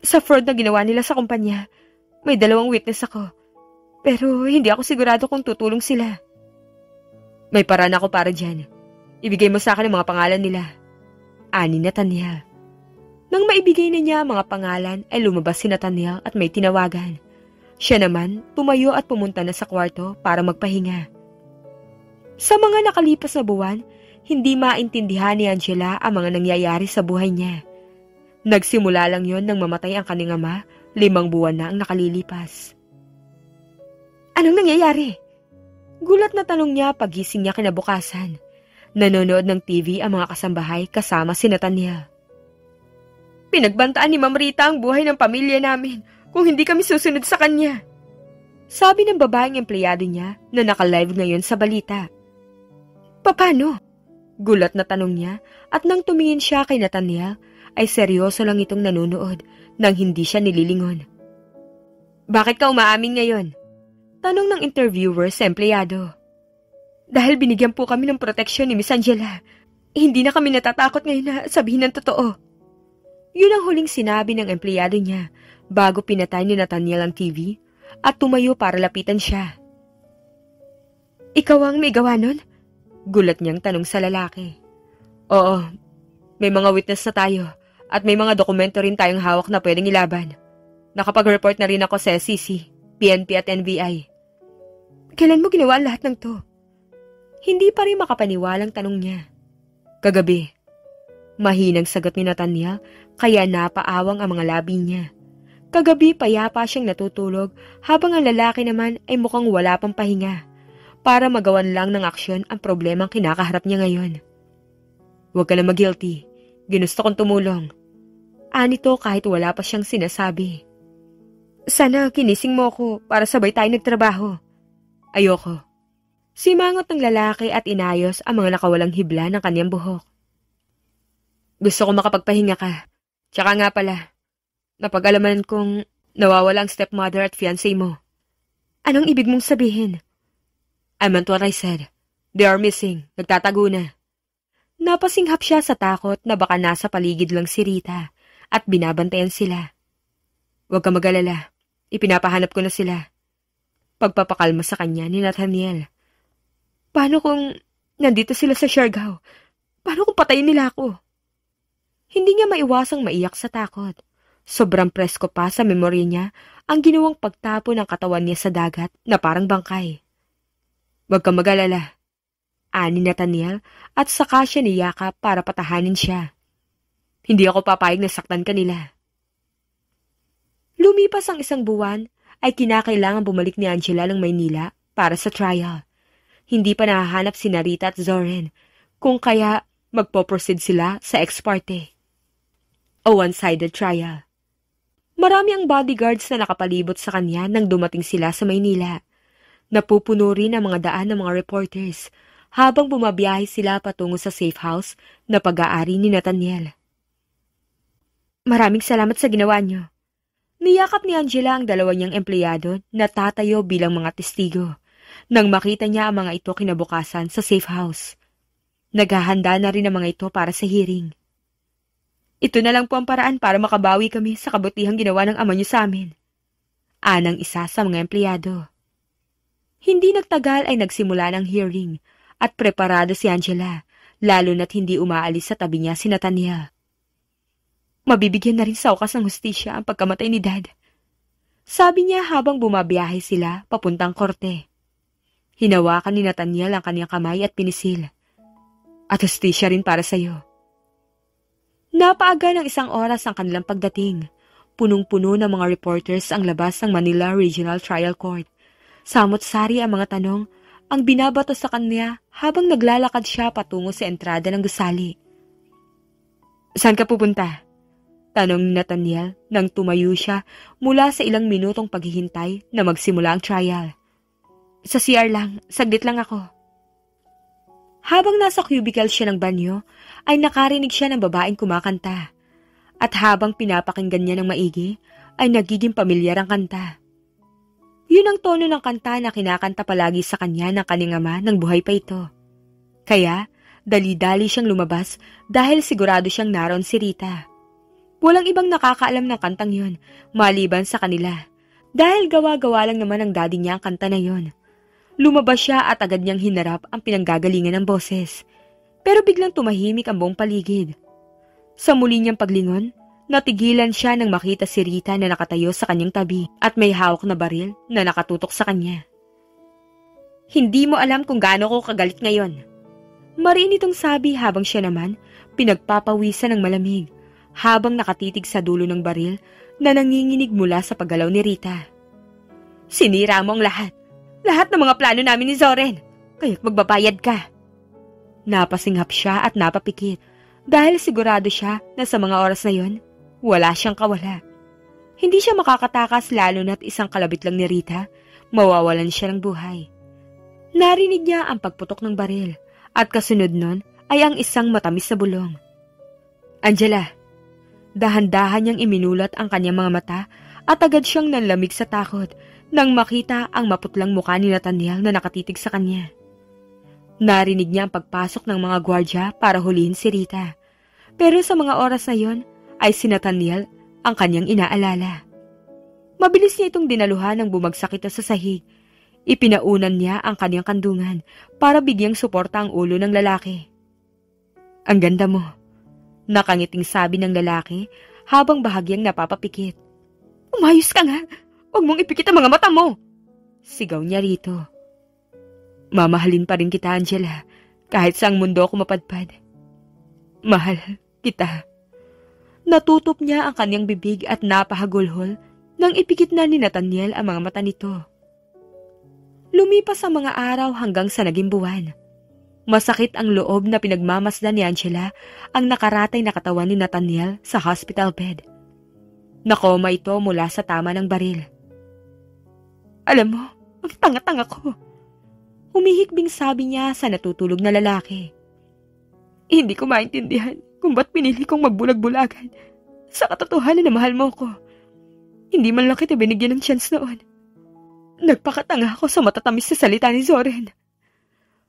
Sa fraud na ginawa nila sa kumpanya, may 2 witness ako. Pero hindi ako sigurado kung tutulong sila. May paraan ako para dyan. Ibigay mo sa akin ang mga pangalan nila. Ani ni Nathaniel. Nang maibigay na niya ang mga pangalan ay lumabas si Nathaniel at may tinawagan. Siya naman tumayo at pumunta na sa kwarto para magpahinga. Sa mga nakalipas na buwan, hindi maintindihan ni Angela ang mga nangyayari sa buhay niya. Nagsimula lang yon nang mamatay ang kanyang ama, 5 buwan na ang nakalilipas. Anong nangyayari? Gulat na tanong niya pagising niya kinabukasan. Nanonood ng TV ang mga kasambahay kasama si Nathaniel. Pinagbantaan ni Ma'am Rita ang buhay ng pamilya namin kung hindi kami susunod sa kanya. Sabi ng babaeng empleyado niya na naka-live ngayon sa balita. Paano? Gulat na tanong niya at nang tumingin siya kay Nathaniel ay seryoso lang itong nanonood nang hindi siya nililingon. Bakit ka umaamin ngayon? Tanong ng interviewer sa empleyado. Dahil binigyan po kami ng proteksyon ni Miss Angela, hindi na kami natatakot ngayon na sabihin ng totoo. Yun ang huling sinabi ng empleyado niya bago pinatay ni Nathaniel ang TV at tumayo para lapitan siya. Ikaw ang may gawa nun? Gulat niyang tanong sa lalaki. Oo, may mga witness na tayo at may mga dokumento rin tayong hawak na pwedeng ilaban. Nakapag-report na rin ako sa SEC, PNP at NBI. Kailan mo ginawa lahat ng to? Hindi pa rin makapaniwalang tanong niya. Kagabi. Mahinang sagot ni Nathaniel kaya napaawang ang mga labi niya. Kagabi payapa siyang natutulog habang ang lalaki naman ay mukhang wala pang pahinga para magawan lang ng aksyon ang problemang kinakaharap niya ngayon. Huwag ka na mag-guilty. Ginusto kong tumulong. Anito kahit wala pa siyang sinasabi. Sana kinising mo ako para sabay tayo nagtrabaho. Ayoko. Simangot ng lalaki at inayos ang mga nakawalang hibla ng kanyang buhok. Gusto ko makapagpahinga ka. Tsaka nga pala, napag-alaman kong nawawala ang stepmother at fiancé mo. Anong ibig mong sabihin? I meant what I said. They are missing. Nagtatago na. Napasinghap siya sa takot na baka nasa paligid lang si Rita at binabantayan sila. Huwag ka mag-alala. Ipinapahanap ko na sila. Pagpapakalma sa kanya ni Nathaniel. Paano kung nandito sila sa Siargao? Paano kung patayin nila ako? Hindi niya maiwasang maiyak sa takot. Sobrang presko pa sa memorya niya ang ginawang pagtapo ng katawan niya sa dagat na parang bangkay. Huwag kang mag-alala. Ani Nathaniel at saka siya niyakap para patahanin siya. Hindi ako papayag na saktan kanila. Lumipas ang 1 buwan ay kinakailangan bumalik ni Angela ng Maynila para sa trial. Hindi pa nahahanap si Rita at Zoren kung kaya magpo-proceed sila sa ex parte. A one-sided trial. Marami ang bodyguards na nakapalibot sa kanya nang dumating sila sa Maynila. Napupuno rin ang mga daan ng mga reporters habang bumabiyahe sila patungo sa safe house na pag-aari ni Nathaniel. Maraming salamat sa ginawa niyo. Niyakap ni Angela ang 2 niyang empleyado na tatayo bilang mga testigo nang makita niya ang mga ito kinabukasan sa safe house. Naghahanda na rin ang mga ito para sa hearing. Ito na lang po ang paraan para makabawi kami sa kabutihang ginawa ng ama niyo sa amin. Anang isa sa mga empleyado. Hindi nagtagal ay nagsimula ng hearing at preparado si Angela, lalo na't hindi umaalis sa tabi niya si Nathaniel. Mabibigyan na rin sa wakas ng hustisya ang pagkamatay ni Dad. Sabi niya habang bumabiyahe sila papuntang korte. Hinawakan ni Nathaniel ang kanyang kamay at pinisil. At hustisya rin para sa'yo. Napaaga ng 1 oras ang kanilang pagdating. Punong-puno ng mga reporters ang labas ng Manila Regional Trial Court. Samot-sari ang mga tanong ang binabato sa kanya habang naglalakad siya patungo sa entrada ng gusali. Saan ka pupunta? Tanong ni Nathaniel nang tumayo siya mula sa ilang minutong paghihintay na magsimula ang trial. Sa CR lang, saglit lang ako. Habang nasa cubicle siya ng banyo, ay nakarinig siya ng babaeng kumakanta. At habang pinapakinggan niya ng maigi, ay nagiging pamilyar ang kanta. Yun ang tono ng kanta na kinakanta palagi sa kanya ng kanyang ama nang buhay pa ito. Kaya, dali-dali siyang lumabas dahil sigurado siyang naroon si Rita. Walang ibang nakakaalam ng kantang yon, maliban sa kanila. Dahil gawa-gawa lang naman ng daddy niya ang kanta na yon. Lumabas siya at agad niyang hinarap ang pinanggagalingan ng boses. Pero biglang tumahimik ang buong paligid. Sa muli niyang paglingon, natigilan siya nang makita si Rita na nakatayo sa kanyang tabi at may hawak na baril na nakatutok sa kanya. Hindi mo alam kung gaano ko kagalit ngayon. Mariin itong sabi habang siya naman pinagpapawisan ng malamig habang nakatitig sa dulo ng baril na nanginginig mula sa paggalaw ni Rita. Sinira mo ang lahat. Lahat ng mga plano namin ni Zoren. Kaya't magbabayad ka. Napasinghap siya at napapikit dahil sigurado siya na sa mga oras na yon, wala siyang kawala. Hindi siya makakatakas lalo na't isang kalabit lang ni Rita, mawawalan siya ng buhay. Narinig niya ang pagputok ng baril at kasunod nun ay ang isang matamis na bulong. Angela, dahan-dahan niyang iminulat ang kanyang mga mata at agad siyang nanlamig sa takot nang makita ang maputlang mukha ni Nathaniel na nakatitig sa kanya. Narinig niya ang pagpasok ng mga gwardya para hulihin si Rita. Pero sa mga oras na yon ay si Nathaniel ang kanyang inaalala. Mabilis niya itong dinaluhan nang bumagsak ito sa sahig. Ipinaunan niya ang kanyang kandungan para bigyang suporta ang ulo ng lalaki. Ang ganda mo, nakangiting sabi ng lalaki habang bahagyang napapapikit. Umayos ka nga! Huwag mong ipikit ang mga mata mo! Sigaw niya rito. Mamahalin pa rin kita, Angela, kahit saang mundo ako mapadpad. Mahal kita. Natutop niya ang kanyang bibig at napahagulhol nang ipikit na ni Nathaniel ang mga mata nito. Lumipas ang mga araw hanggang sa naging buwan. Masakit ang loob na pinagmamasdan ni Angela ang nakaratay na katawan ni Nathaniel sa hospital bed. Nakoma ito mula sa tama ng baril. Alam mo, ang tanga-tanga ko. Humihikbing sabi niya sa natutulog na lalaki. Hindi ko maintindihan kung ba't pinili kong magbulag-bulagan sa katotohanan na mahal mo ko. Hindi man lang kita binigyan ng chance noon. Nagpakatanga ako sa matatamis na salita ni Zoren.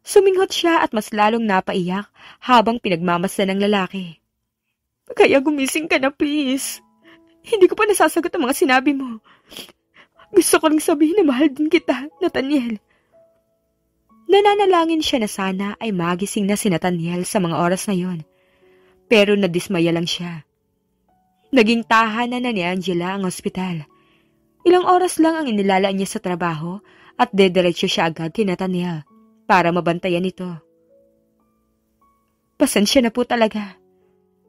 Suminghot siya at mas lalong napaiyak habang pinagmamasdan ng lalaki. Kaya gumising ka na, please. Hindi ko pa nasasagot ang mga sinabi mo. Gusto ko lang sabihin na mahal din kita, Nathaniel. Nananalangin siya na sana ay magising na si Nathaniel sa mga oras na yon. Pero nadismaya lang siya. Naging tahanan na ni Angela ang ospital. Ilang oras lang ang inilalaan niya sa trabaho at dediretso siya agad kay Nathaniel para mabantayan ito. Pasensya na po talaga.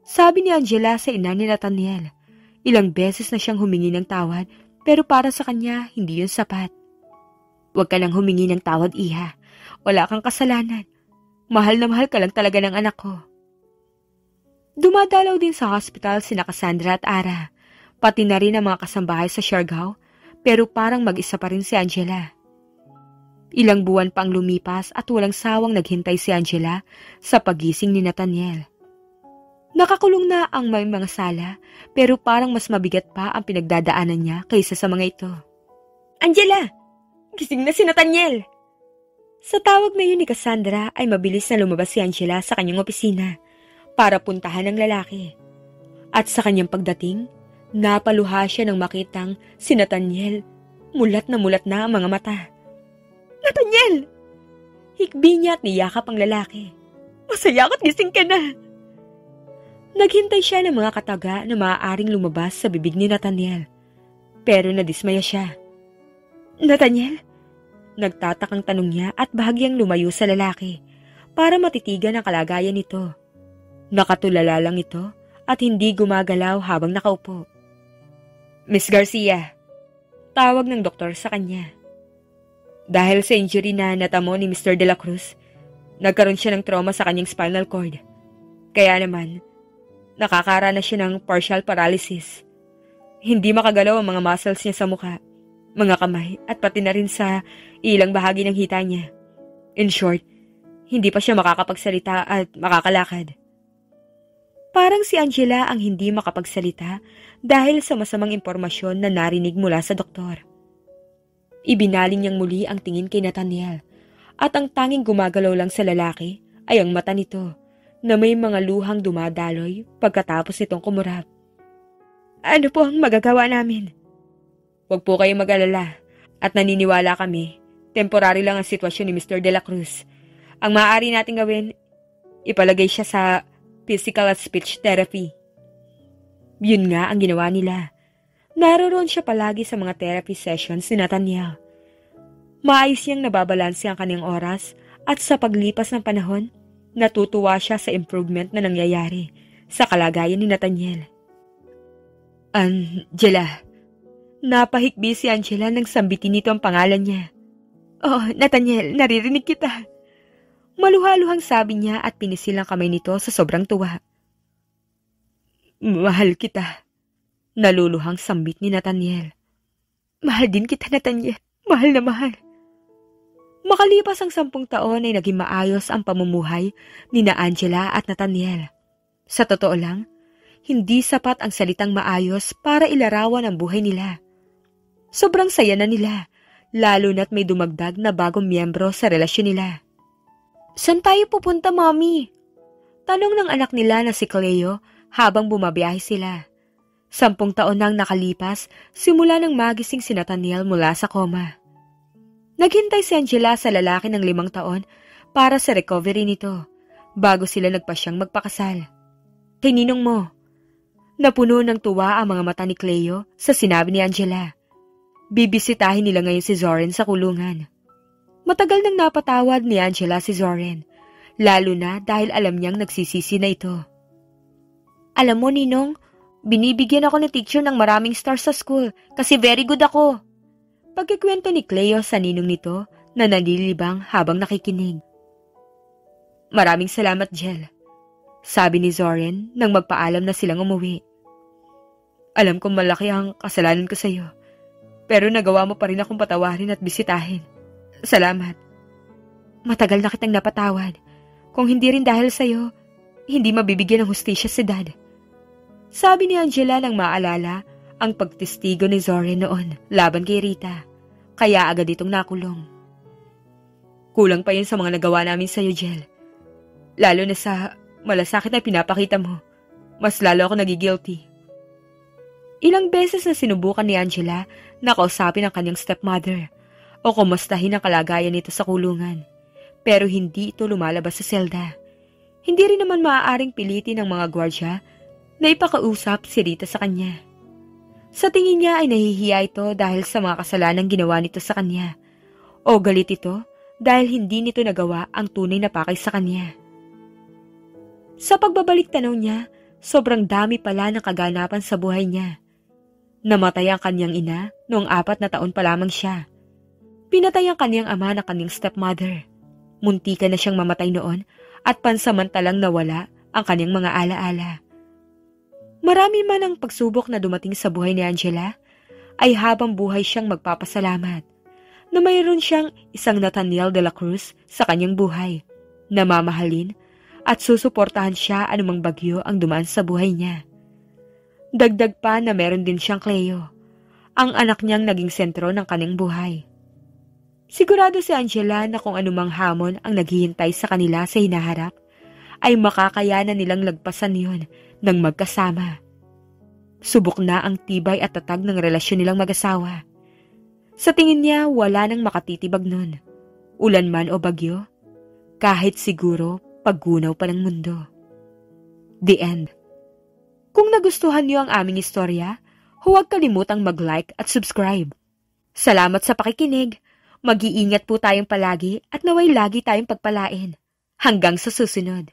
Sabi ni Angela sa ina ni Nathaniel. Ilang beses na siyang humingi ng tawad pero para sa kanya hindi yun sapat. Huwag ka lang humingi ng tawad, iha. Wala kang kasalanan. Mahal na mahal ka lang talaga ng anak ko. Dumadalaw din sa hospital sina Cassandra at Ara, pati na rin ang mga kasambahay sa Siargao, pero parang mag-isa pa rin si Angela. Ilang buwan pang lumipas at walang sawang naghintay si Angela sa pagising ni Nathaniel. Nakakulong na ang may mga sala, pero parang mas mabigat pa ang pinagdadaanan niya kaysa sa mga ito. Angela! Gising na si Nathaniel! Sa tawag na yun ni Cassandra ay mabilis na lumabas si Angela sa kanyang opisina para puntahan ng lalaki. At sa kanyang pagdating, napaluha siya nang makitang si Nathaniel. Mulat na ang mga mata. Nathaniel! Hikbi niya at niyakap ang lalaki. Masaya ako't gising ka na! Naghintay siya ng mga kataga na maaaring lumabas sa bibig ni Nathaniel. Pero nadismaya siya. Nathaniel? Nagtatakang tanong niya at bahagyang lumayo sa lalaki para matitigan ang kalagayan nito. Nakatulala lang ito at hindi gumagalaw habang nakaupo. Miss Garcia, tawag ng doktor sa kanya. Dahil sa injury na natamo ni Mr. De La Cruz, nagkaroon siya ng trauma sa kanyang spinal cord. Kaya naman, nakakaranas siya ng partial paralysis. Hindi makagalaw ang mga muscles niya sa mukha, mga kamay at pati na rin sa ilang bahagi ng hita niya. In short, hindi pa siya makakapagsalita at makakalakad. Parang si Angela ang hindi makapagsalita dahil sa masamang impormasyon na narinig mula sa doktor. Ibinaling niyang muli ang tingin kay Nathaniel at ang tanging gumagalaw lang sa lalaki ay ang mata nito na may mga luhang dumadaloy pagkatapos nitong kumurap. Ano po ang magagawa namin? Huwag po kayong mag-alala at naniniwala kami, temporary lang ang sitwasyon ni Mr. De La Cruz. Ang maaari nating gawin, ipalagay siya sa physical at speech therapy. Yun nga ang ginawa nila. Naroon siya palagi sa mga therapy sessions ni Nathaniel. Maayos niyang nababalanse ang kanyang oras at sa paglipas ng panahon, natutuwa siya sa improvement na nangyayari sa kalagayan ni Nathaniel. Angela. Napahikbi si Angela nang sambitin nito ang pangalan niya. Oh, Nathaniel, naririnig kita. Maluhaluhang sabi niya at pinisil ang kamay nito sa sobrang tuwa. Mahal kita. Naluluhang sambit ni Nathaniel. Mahal din kita, Nathaniel. Mahal na mahal. Makalipas ang 10 taon ay naging maayos ang pamumuhay ni na Angela at Nathaniel. Sa totoo lang, hindi sapat ang salitang maayos para ilarawan ang buhay nila. Sobrang saya na nila, lalo na't may dumagdag na bagong miyembro sa relasyon nila. Saan tayo pupunta, Mommy? Tanong ng anak nila na si Cleo habang bumabiyahe sila. 10 taon nang nakalipas, simula nang magising si Nathaniel mula sa koma. Naghintay si Angela sa lalaki ng 5 taon para sa recovery nito, bago sila nagpasyang magpakasal. Kay ninong mo. Napuno ng tuwa ang mga mata ni Cleo sa sinabi ni Angela. Bibisitahin nila ngayon si Zoren sa kulungan. Matagal nang napatawad ni Angela si Zoren, lalo na dahil alam niyang nagsisisi na ito. Alam mo, Ninong, binibigyan ako ni teacher ng maraming stars sa school kasi very good ako. Pagkikwento ni Cleo sa ninong nito na nalilibang habang nakikinig. Maraming salamat, Jel. Sabi ni Zoren nang magpaalam na silang umuwi. Alam kong malaki ang kasalanan ko sa iyo, pero nagawa mo pa rin akong patawarin at bisitahin. Salamat. Matagal na kitang napatawad. Kung hindi rin dahil sa iyo, hindi mabibigyan ng hustisya si Dad. Sabi ni Angela nang maalala ang pagtestigo ni Zoren noon laban kay Rita, kaya agad itong nakulong. Kulang pa yun sa mga nagawa namin sa iyo, Jel. Lalo na sa malasakit na pinapakita mo, mas lalo ako nagigilty. Ilang beses na sinubukan ni Angela na kausapin ang kanyang stepmother o kumustahin ang kalagayan nito sa kulungan, pero hindi ito lumalabas sa selda. Hindi rin naman maaaring pilitin ng mga gwardya na ipakausap si Rita sa kanya. Sa tingin niya ay nahihiya ito dahil sa mga kasalanang ginawa nito sa kanya, o galit ito dahil hindi nito nagawa ang tunay na pakay sa kanya. Sa pagbabalik tanaw niya, sobrang dami pala ng kaganapan sa buhay niya. Namatay ang kanyang ina noong 4 na taon pa lamang siya. Pinatay ang kanyang ama na kanyang stepmother. Muntikan na siyang mamatay noon at pansamantalang nawala ang kanyang mga alaala. Marami man ang pagsubok na dumating sa buhay ni Angela, ay habang buhay siyang magpapasalamat na mayroon siyang isang Nathaniel de la Cruz sa kanyang buhay, na mamahalin at susuportahan siya anumang bagyo ang dumaan sa buhay niya. Dagdag pa na meron din siyang Cleo, ang anak niyang naging sentro ng kanyang buhay. Sigurado si Angela na kung anumang hamon ang naghihintay sa kanila sa hinaharap, ay makakayanan nilang lagpasan yun ng magkasama. Subok na ang tibay at tatag ng relasyon nilang mag-asawa. Sa tingin niya, wala nang makatitibag nun. Ulan man o bagyo, kahit siguro paggunaw pa ng mundo. The end. Kung nagustuhan niyo ang aming istorya, huwag kalimutang mag-like at subscribe. Salamat sa pakikinig. Mag-iingat po tayong palagi at naway lagi tayong pagpalain. Hanggang sa susunod.